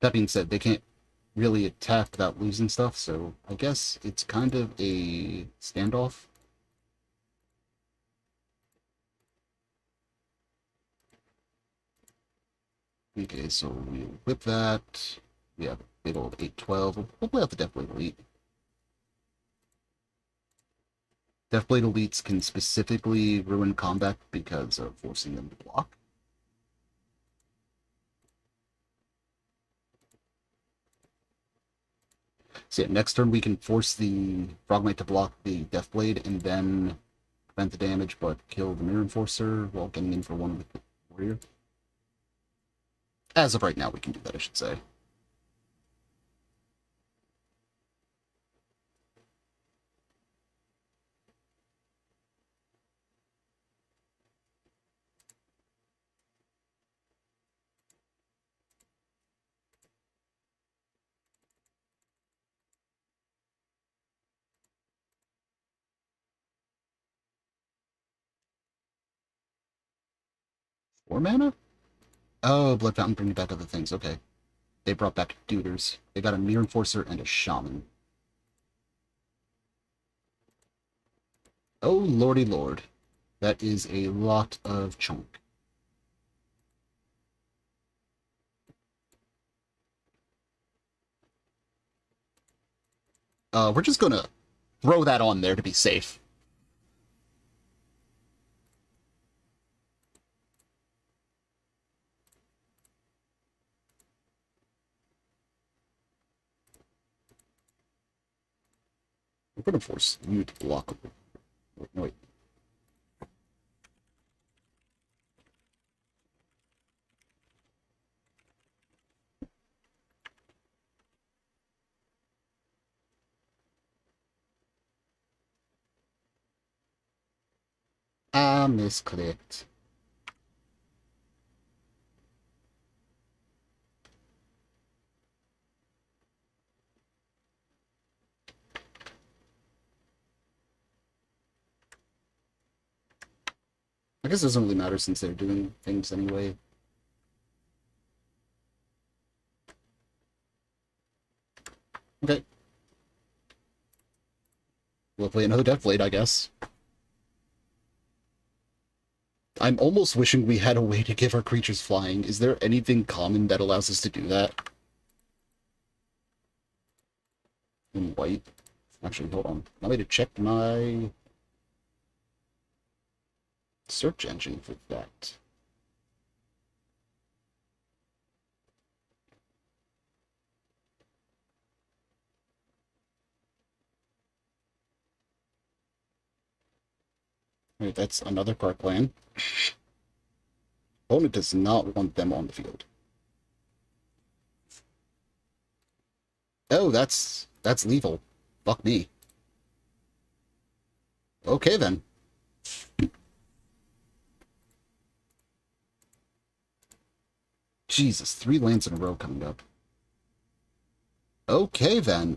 That being said, they can't really attack without losing stuff, so I guess it's kind of a standoff. Okay, so we'll whip that. We have a big old 812. We'll play out the Deathblade Elite. Deathblade Elites can specifically ruin combat because of forcing them to block. So yeah, next turn we can force the Frogmite to block the Deathblade and then prevent the damage but kill the Mirror Enforcer while getting in for 1 with the Warrior. As of right now, we can do that, I should say. Four mana? Oh, Blood Fountain bringing back other things. Okay. They brought back Duders. They got a Mirror Enforcer and a Shaman. Oh, lordy lord. That is a lot of chunk. We're just gonna throw that on there to be safe. We're gonna force you to block. Wait, no, wait. I misclicked. I guess it doesn't really matter since they're doing things anyway. Okay. We'll play another Deathblade, I guess. I'm almost wishing we had a way to give our creatures flying. Is there anything common that allows us to do that? In white? Actually, hold on. Allow me to check my search engine for that. Wait, that's another card plan. Opponent does not want them on the field. Oh, that's lethal. Fuck me. Okay, then. Jesus, 3 lands in a row coming up. Okay, then.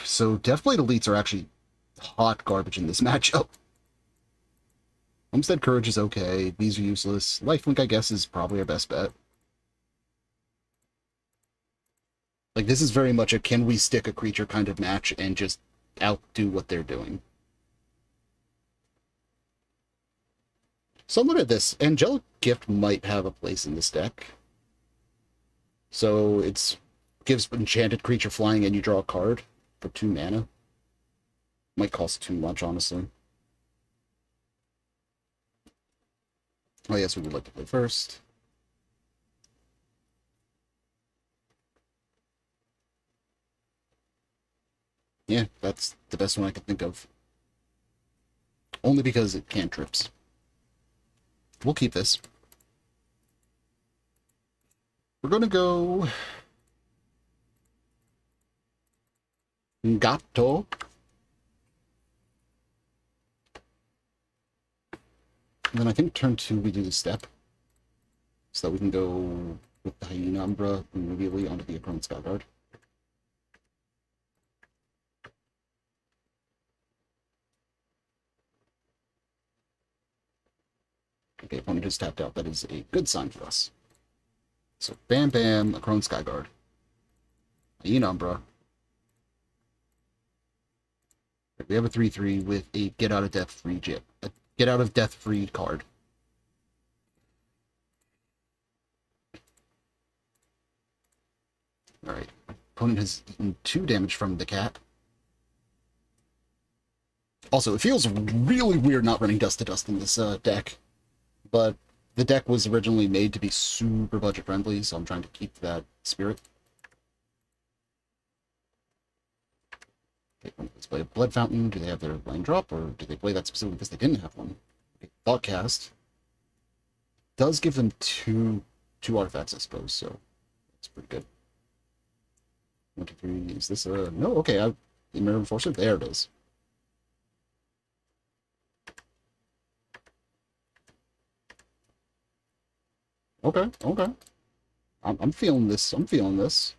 So Deathblade Elites are actually hot garbage in this matchup. Homestead Courage is okay. These are useless. Lifelink, I guess, is probably our best bet. Like, this is very much a can we stick a creature kind of match and just outdo what they're doing. So look at this. Angelic Gift might have a place in this deck. So it's gives enchanted creature flying and you draw a card for 2 mana. Might cost too much, honestly. Oh, yes, we would like to play first. Yeah, that's the best one I could think of. Only because it cantrips. We'll keep this. We're going to go... Gato. And then I think turn 2 we do the step. So that we can go with the Hyena Umbra immediately onto the opponent's Skyguard. Okay, opponent has tapped out. That is a good sign for us. So bam bam, a Crone Skyguard. Hyena Umbra. We have a 3/3 with a get out of death free get out of death free card. Alright. Opponent has eaten 2 damage from the cat. Also, it feels really weird not running Dust to Dust in this deck. But the deck was originally made to be super budget friendly, so I'm trying to keep that spirit. Okay, let's play a Blood Fountain. Do they have their land drop, or do they play that specifically because they didn't have one? Okay, Thoughtcast does give them two artifacts, I suppose, so that's pretty good. 1, 2, 3. Is this a... No, okay, the Mirror Enforcer? There it is. Okay, okay. I'm feeling this. I'm feeling this.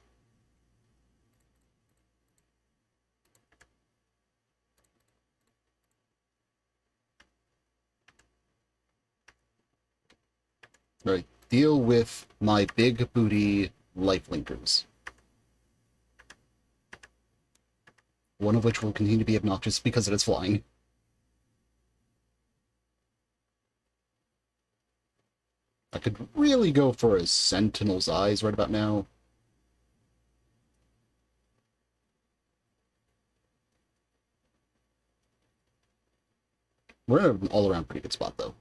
Right. Deal with my big booty lifelinkers. One of which will continue to be obnoxious because it is flying. I could really go for a Sentinel's Eyes right about now. We're in an all-around pretty good spot, though.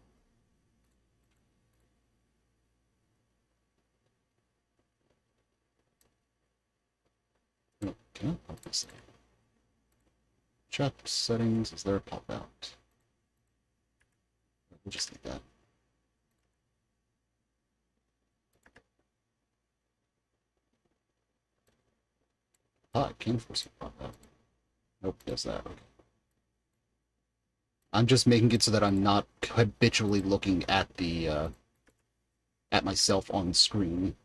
Can I pop this in? Check settings. Is there a pop-out? We'll just need that. Ah, I can force a pop-out. Nope, does that. Okay. I'm just making it so that I'm not habitually looking at the at myself on screen.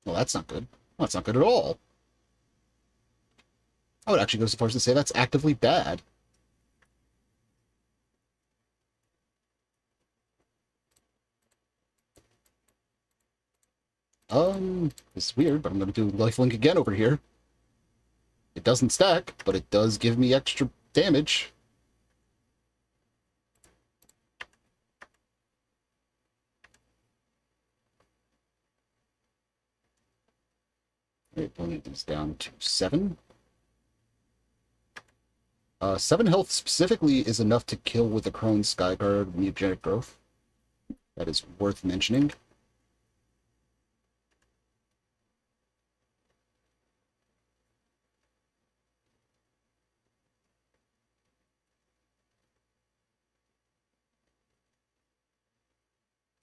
Well, that's not good. Well, that's not good at all. I would actually go so far as to say that's actively bad. It's weird, but I'm going to do lifelink again over here. It doesn't stack, but it does give me extra damage. My opponent is down to 7. 7 health specifically is enough to kill with a Crone Skyguard Mutagenic Growth. That is worth mentioning.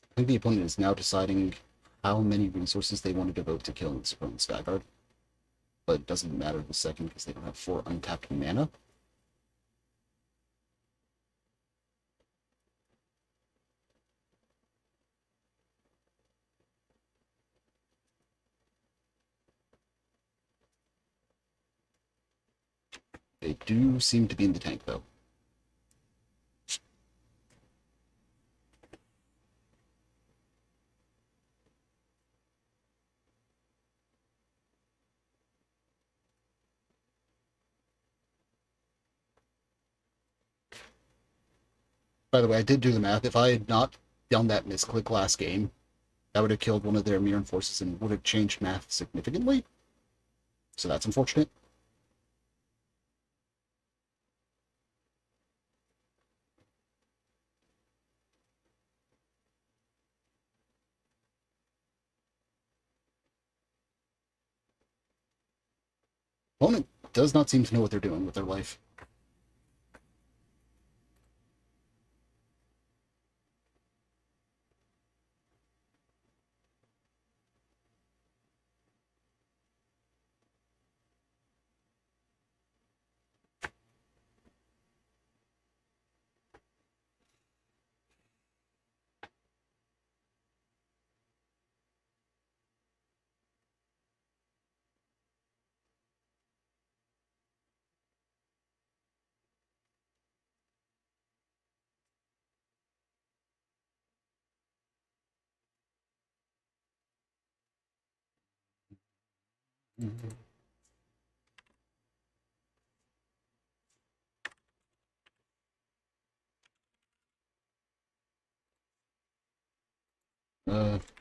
I think the opponent is now deciding how many resources they want to devote to killing this Crone Skyguard. But it doesn't matter the second because they don't have 4 untapped mana. They do seem to be in the tank, though. By the way, I did do the math. If I had not done that misclick last game, that would have killed one of their Mirren forces and would have changed math significantly. So that's unfortunate. Opponent does not seem to know what they're doing with their life.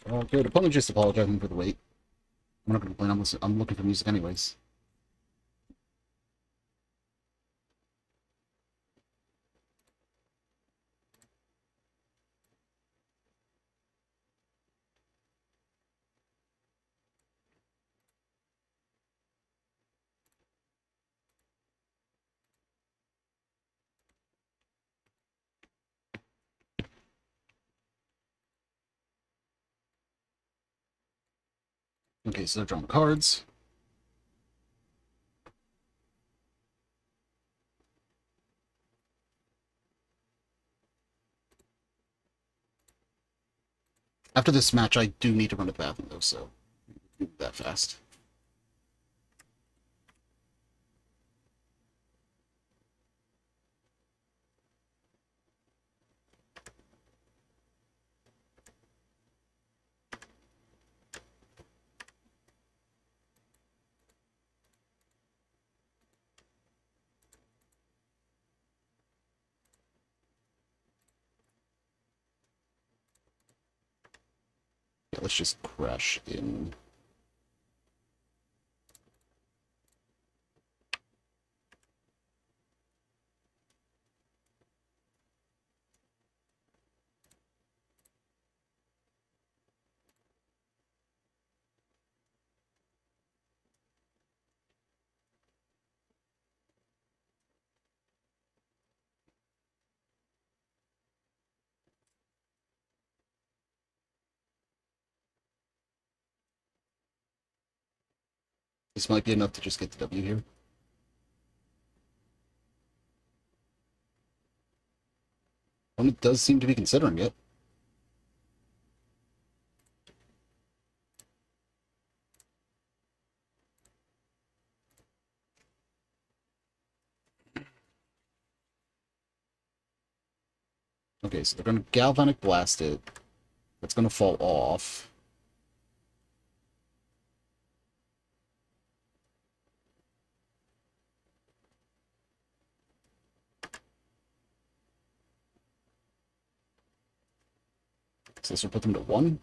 Well, good. Opponent just apologizing for the wait. I'm not going to complain. I'm looking for music anyways. Okay, so they're drawing cards. After this match, I do need to run to the bathroom, though, so move that fast. Yeah, let's just crash in. This might be enough to just get the W here. Opponent does seem to be considering it. Okay, so they're going to Galvanic Blast it. That's going to fall off. So this will put them to 1.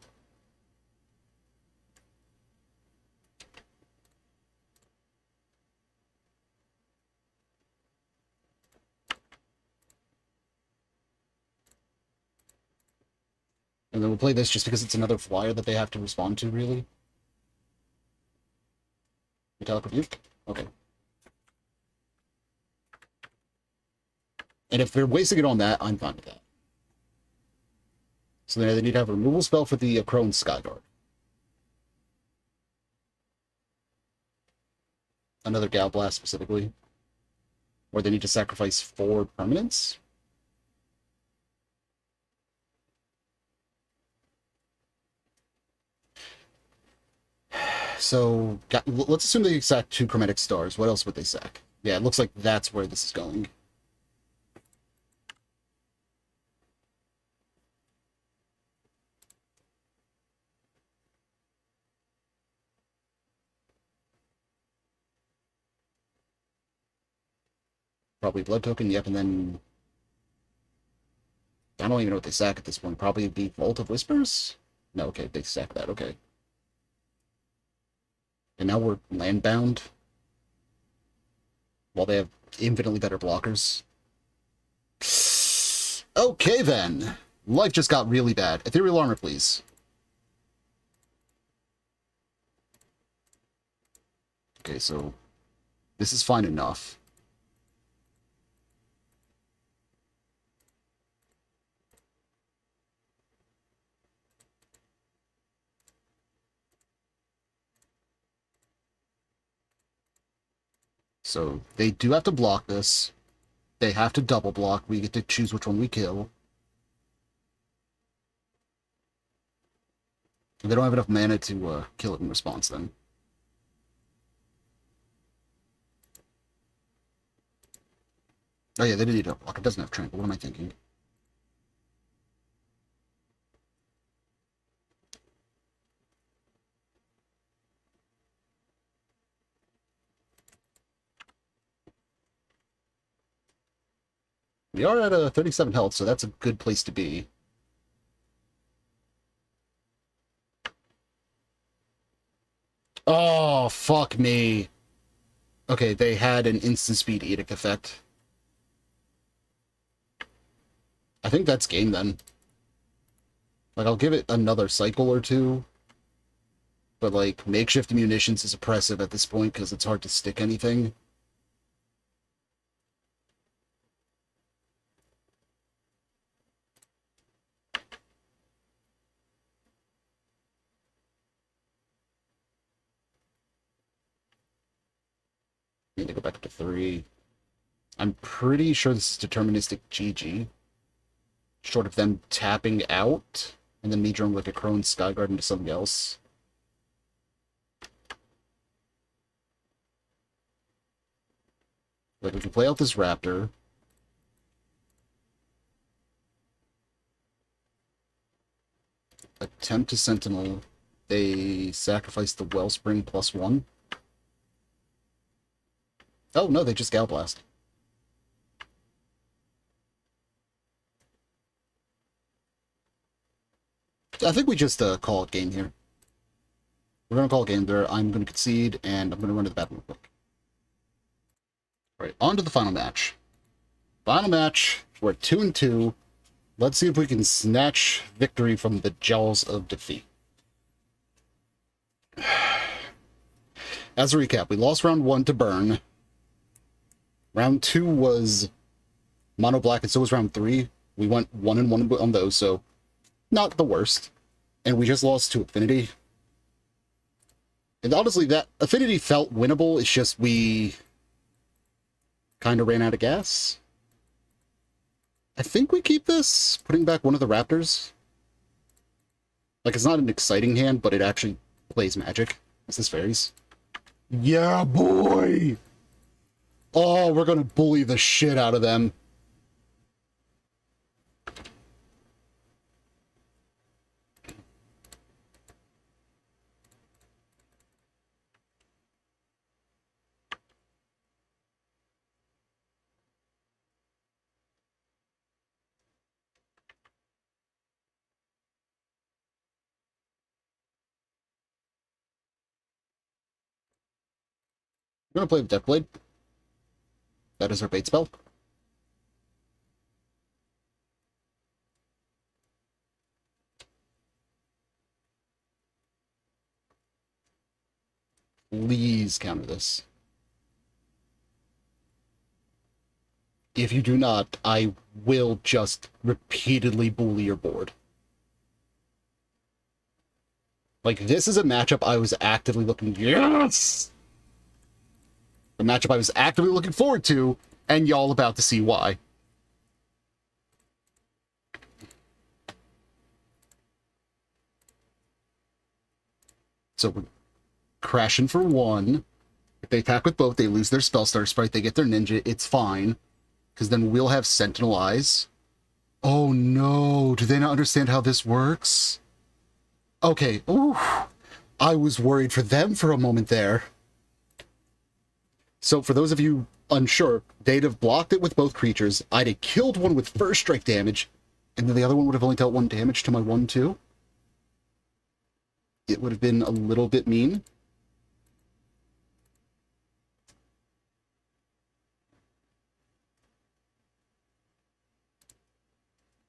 And then we'll play this just because it's another flyer that they have to respond to, really. Metallic Rebuke? Okay. And if they're wasting it on that, I'm fine with that. So they need to have a removal spell for the Crone Skyguard. Another Gal Blast specifically. Or they need to sacrifice 4 permanents. So, let's assume they sack 2 Chromatic Stars. What else would they sack? Yeah, it looks like that's where this is going. Probably Blood Token, yep, and then... I don't even know what they sack at this point. Probably the Vault of Whispers? No, okay, they sack that, okay. And now we're landbound. While they have infinitely better blockers. Okay, then. Life just got really bad. Ethereal Armor, please. Okay, so this is fine enough. So they do have to block this. They have to double block. We get to choose which one we kill. They don't have enough mana to kill it in response then. Oh yeah, they did need a block. It doesn't have trample. What am I thinking? We are at a 37 health, so that's a good place to be. Oh, fuck me. Okay, they had an instant speed edict effect. I think that's game then. Like, I'll give it another cycle or two. But, like, makeshift munitions is oppressive at this point because it's hard to stick anything. Need to go back up to 3. I'm pretty sure this is deterministic GG. Short of them tapping out, and then me drawing like a Crone Skyguard into something else. Like, we can play out this Raptor. Attempt to Sentinel. They sacrifice the Wellspring +1. Oh, no, they just Gal Blast. I think we just call it game here. We're going to call it game there. I'm going to concede, and I'm going to run to the bathroom real quick. All right, on to the final match. Final match. We're 2-2. Let's see if we can snatch victory from the jaws of defeat. As a recap, we lost round 1 to Burn. Round 2 was mono black, and so was round 3. We went 1-1 on those, so not the worst. And we just lost to Affinity. And honestly, that Affinity felt winnable. It's just we kind of ran out of gas. I think we keep this, putting back one of the Raptors. Like, it's not an exciting hand, but it actually plays Magic. This is Fairies. Yeah, boy! Oh, we're gonna bully the shit out of them. We're gonna play with Deathblade. That is our bait spell. Please counter this. If you do not, I will just repeatedly bully your board. Like, this is a matchup I was actively looking... Yes! A matchup I was actively looking forward to, and y'all about to see why. So we're crashing for 1. If they attack with both, they lose their Spellstar Sprite, they get their Ninja, it's fine. Because then we'll have Sentinel Eyes. Oh no, do they not understand how this works? Okay, ooh. I was worried for them for a moment there. So for those of you unsure, they'd have blocked it with both creatures. I'd have killed one with first strike damage, And then the other one would have only dealt 1 damage to my 1/2. It would have been a little bit mean.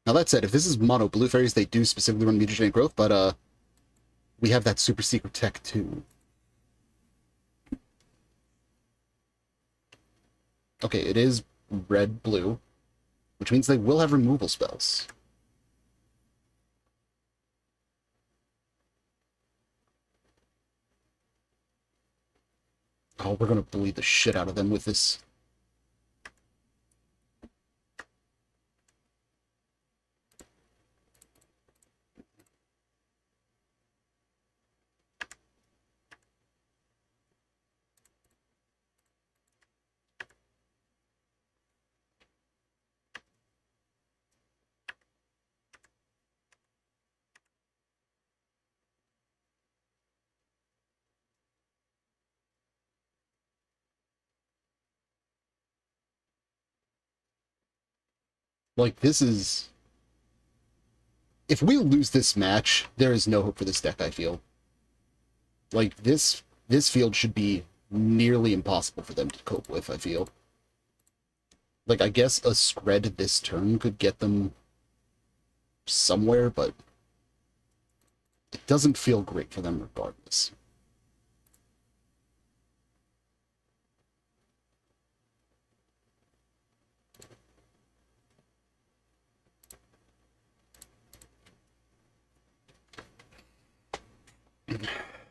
Now that said, if this is mono blue fairies, they do specifically run mutagenic growth, but we have that super secret tech too. Okay, it is red-blue, which means they will have removal spells. Oh, we're gonna bleed the shit out of them with this. Like, this is... If we lose this match, there is no hope for this deck, I feel. Like, this field should be nearly impossible for them to cope with, I feel. Like, I guess a Scred this turn could get them somewhere, but it doesn't feel great for them regardless.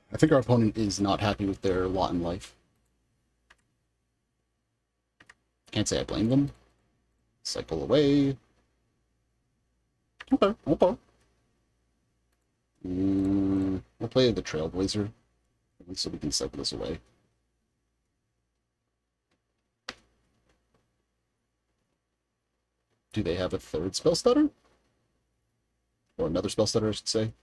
I think our opponent is not happy with their lot in life. Can't say I blame them. Cycle away. Okay, okay. We'll play the Trailblazer, so we can cycle this away. Do they have a third spell stutter? Or another spell stutter, I should say.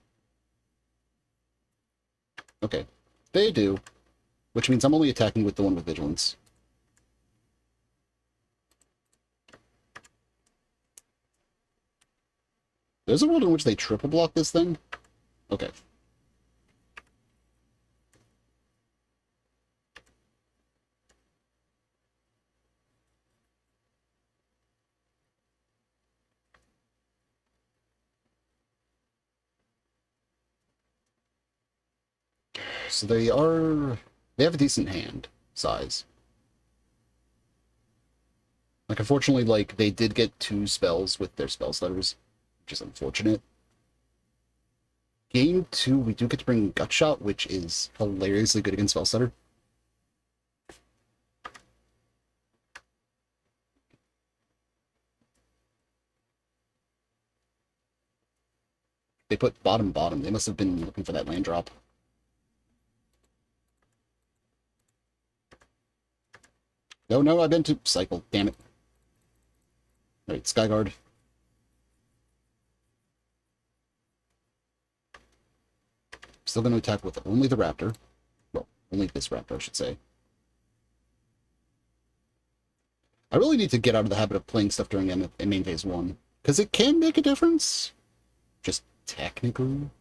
Okay, they do, which means I'm only attacking with the one with Vigilance. There's a world in which they triple block this thing? Okay. So they have a decent hand size. Like, unfortunately, like, they did get 2 spells with their spell stutters, which is unfortunate. Game 2, we do get to bring Gut Shot, which is hilariously good against spell stutter. They put bottom. They must have been looking for that land drop. No, I've been to cycle. Damn it. Alright, Skyguard. Still going to attack with only the Raptor. Well, only this Raptor, I should say. I really need to get out of the habit of playing stuff during main phase 1, because it can make a difference. Just technically.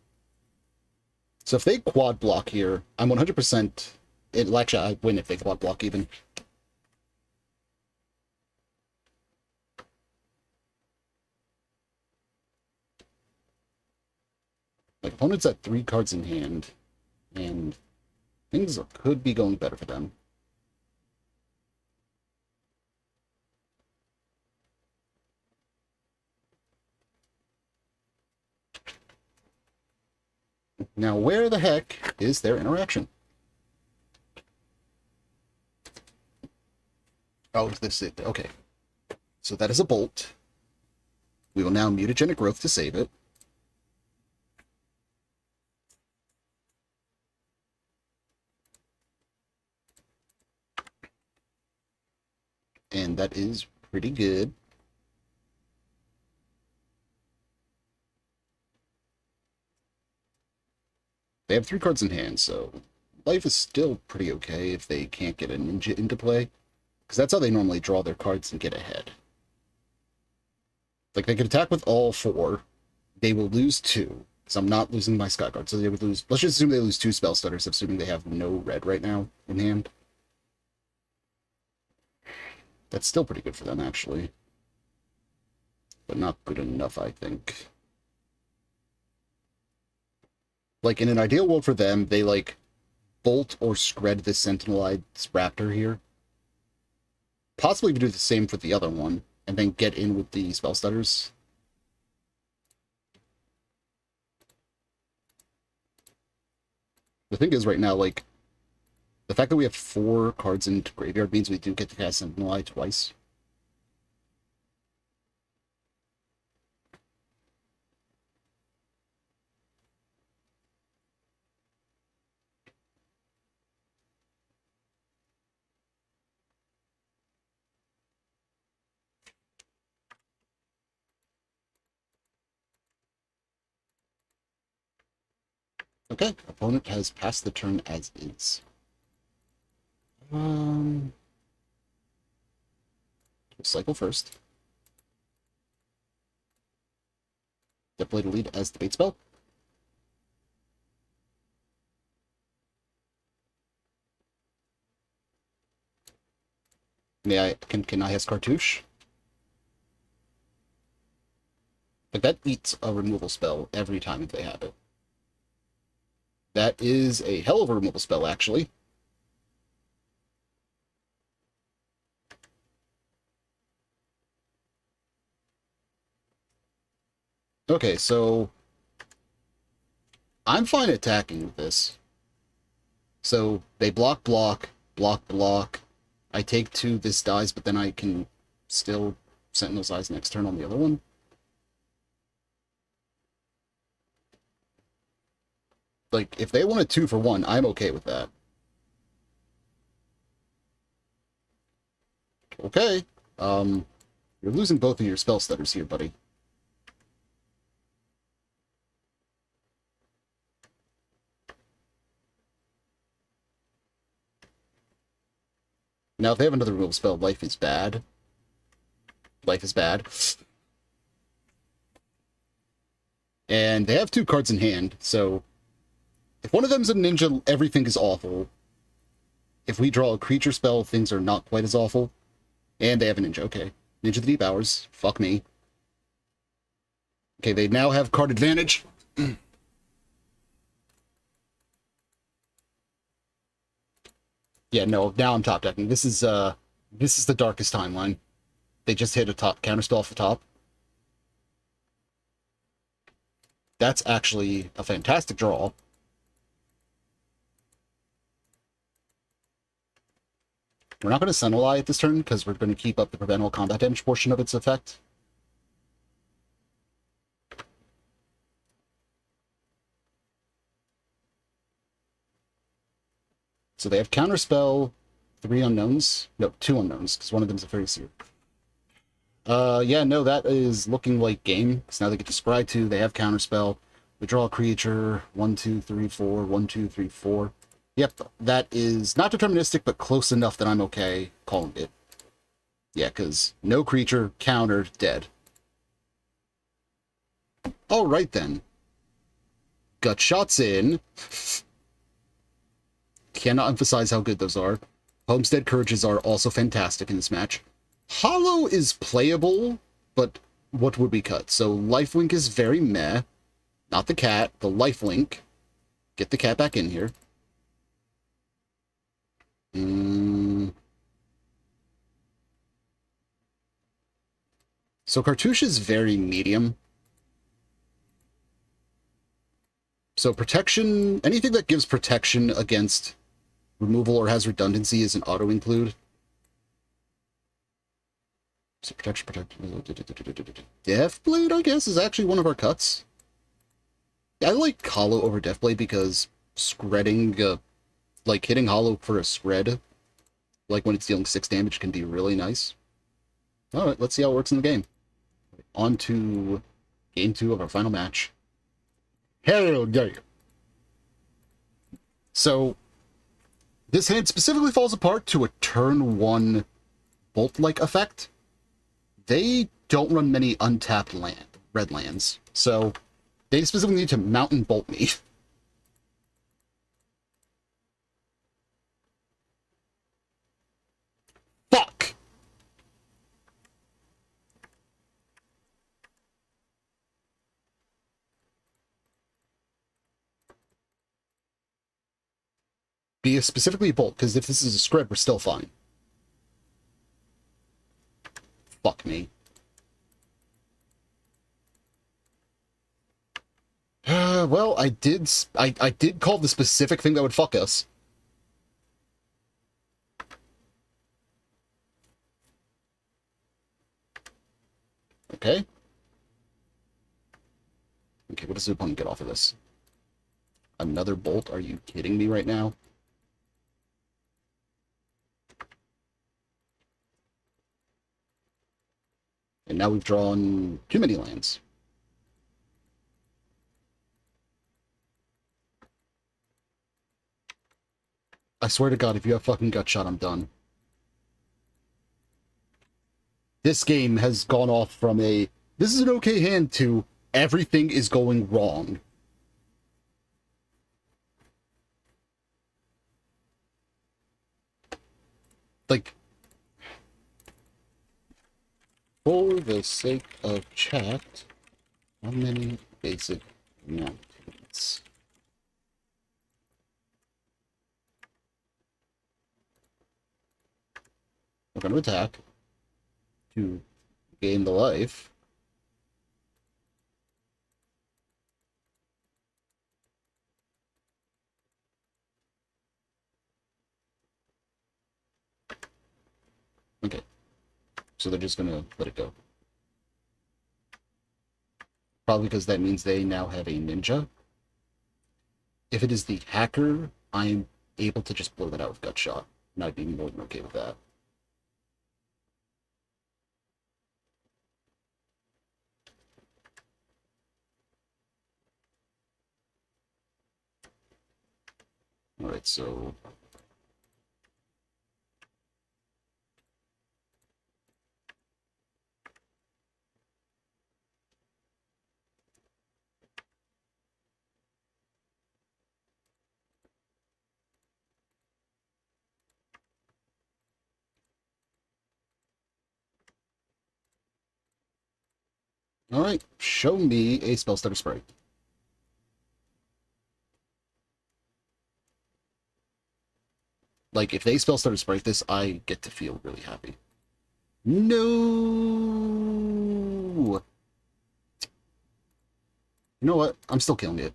So if they quad block here, I'm 100%... Actually, I win if they quad block even. Like, opponent's at 3 cards in hand, and things could be going better for them. Now, where the heck is their interaction? Oh, is this it? Okay. So that is a bolt. We will now mutagenic growth to save it. And that is pretty good. They have 3 cards in hand, so life is still pretty okay if they can't get a ninja into play. Because that's how they normally draw their cards and get ahead. Like, they could attack with all 4. They will lose 2. So I'm not losing my Sky Guard. So they would lose... Let's just assume they lose 2 Spell Stutters, assuming they have no red right now in hand. That's still pretty good for them, actually. But not good enough, I think. Like, in an ideal world for them, they, like, bolt or scred the Sentinelized Raptor here. Possibly do the same for the other one, and then get in with the Spell Stutters. The thing is, right now, like, the fact that we have 4 cards in Graveyard means we do get to cast Sentinel twice. Okay, opponent has passed the turn as is. We'll cycle first. Deathblade to lead as the bait spell. Can I has Cartouche? But that eats a removal spell every time if they have it. That is a hell of a removal spell, actually. Okay, so I'm fine attacking with this. So they block, block, block, block. I take 2, this dies, but then I can still Sentinel's Eyes next turn on the other one. Like, if they want a 2 for 1, I'm okay with that. Okay. You're losing both of your Spell Stutters here, buddy. Now, if they have another removal spell, Life is bad. Life is bad. And they have 2 cards in hand, so if one of them's a ninja, everything is awful. If we draw a creature spell, things are not quite as awful. And they have a ninja, okay. Ninja the Deep Hours. Fuck me. Okay, they now have card advantage. Yeah, no, now I'm top decking. This is the darkest timeline. They just hit a top counterspell off the top. That's actually a fantastic draw. We're not going to Sentinel Eye at this turn, because we're going to keep up the preventable combat damage portion of its effect. So they have Counterspell, 3 unknowns. No, 2 unknowns, because one of them's a Fairy Seer. Yeah, no, that is looking like game. So now they get to scry 2, they have Counterspell. We draw a creature, 1, 2, 3, 4, 1, 2, 3, 4. Yep, that is not deterministic, but close enough that I'm okay calling it. Yeah, because no creature, countered, dead. Alright then. Gut shots in. Cannot emphasize how good those are. Homestead Courages are also fantastic in this match. Hollow is playable, but what would we cut? So Lifelink is very meh. Not the cat, the Lifelink. Get the cat back in here. So Cartouche is very medium. So protection, anything that gives protection against removal or has redundancy is an auto-include. So protection. Deathblade, I guess, is actually one of our cuts. I like Hollow over Deathblade because scredding, like hitting Hollow for a scred, like when it's dealing 6 damage, can be really nice. Alright, let's see how it works in the game. On to game 2 of our final match. Hell yeah. So, this hand specifically falls apart to a turn 1 bolt-like effect. they don't run many untapped red lands, so they specifically need to Mountain Bolt me. Fuck! Be specifically Bolt, because if this is a spread, we're still fine. Fuck me. Well, I did call the specific thing that would fuck us. Okay. Okay, what does the opponent get off of this? Another Bolt? Are you kidding me right now? And now we've drawn too many lands. I swear to God, if you have fucking gut shot, I'm done. This game has gone off from a, this is an okay hand, to everything is going wrong. Like, for the sake of chat, how many basic mountains? We're going to attack to gain the life. Okay. So they're just going to let it go. Probably because that means they now have a ninja. If it is the hacker, I'm able to just blow that out with gut shot. And I'd be more than okay with that. Alright, so... Alright, show me a spell stutter spray. Like, if they spell stutter sprite this, I get to feel really happy. No! You know what? I'm still killing it.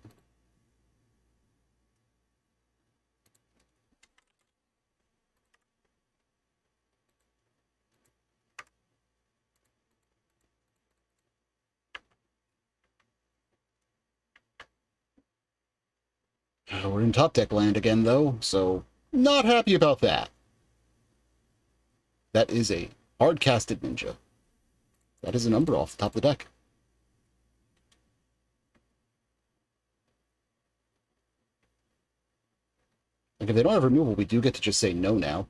We're in top deck land again, though, so not happy about that. That is a hard-casted ninja. That is a number off the top of the deck. Like, if they don't have removal, we do get to just say no now.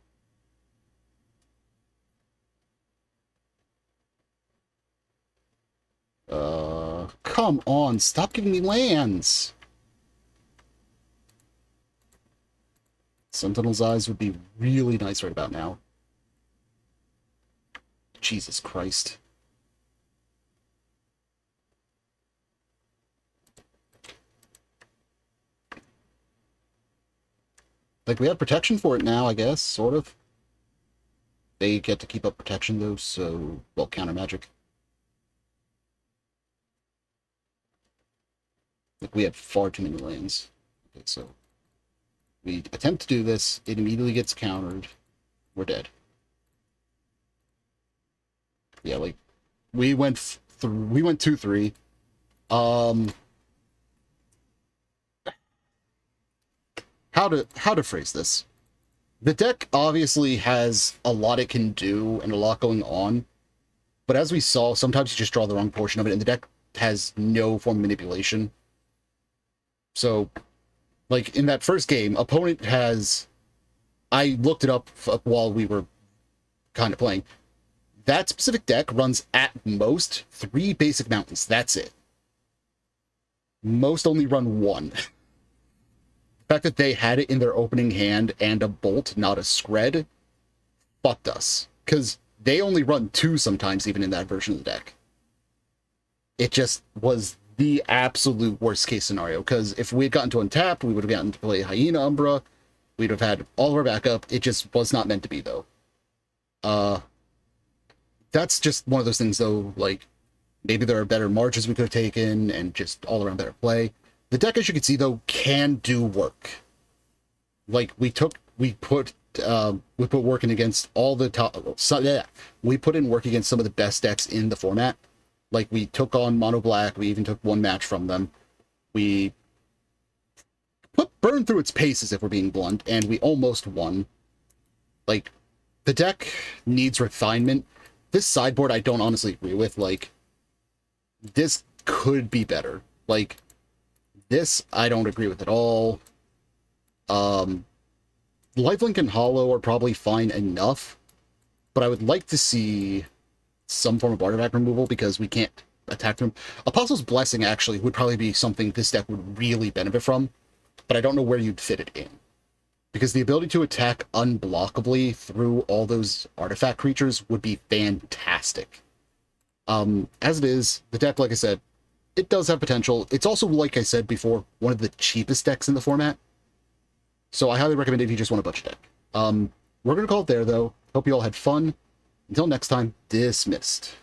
Come on, stop giving me lands! Sentinel's Eyes would be really nice right about now. Jesus Christ. Like, we have protection for it now, I guess, sort of. They get to keep up protection, though, so... well, counter magic. Like, we have far too many lands. Okay, so... we attempt to do this, it immediately gets countered. We're dead. Yeah, like, we went 2-3. How to phrase this? The deck obviously has a lot it can do and a lot going on, but as we saw, sometimes you just draw the wrong portion of it, and the deck has no form of manipulation. So, like, in that first game, opponent has... I looked it up while we were kind of playing. That specific deck runs at most 3 basic mountains. That's it. Most only run 1. The fact that they had it in their opening hand and a bolt, not a scred, fucked us. Because they only run 2 sometimes, even in that version of the deck. It just was the absolute worst case scenario. Because if we had gotten to untapped, we would have gotten to play Hyena Umbra. We'd have had all of our backup. It just was not meant to be, though. That's just one of those things, though, like, maybe there are better marches we could have taken, and just all-around better play. The deck, as you can see, though, can do work. Like, we put work in against all the top... we put in work against some of the best decks in the format. Like, we took on Mono Black, we even took 1 match from them. We burned through its paces, if we're being blunt, and we almost won. Like, the deck needs refinement. This sideboard I don't honestly agree with. Like, this could be better. Like, this I don't agree with at all. Lifelink and Hollow are probably fine enough, but I would like to see some form of artifact removal because we can't attack them. Apostle's Blessing actually would probably be something this deck would really benefit from, but I don't know where you'd fit it in. Because the ability to attack unblockably through all those artifact creatures would be fantastic. As it is, the deck, like I said, it does have potential. It's also, like I said before, one of the cheapest decks in the format. So I highly recommend it if you just want a budget deck. We're going to call it there, though. Hope you all had fun. Until next time, dismissed.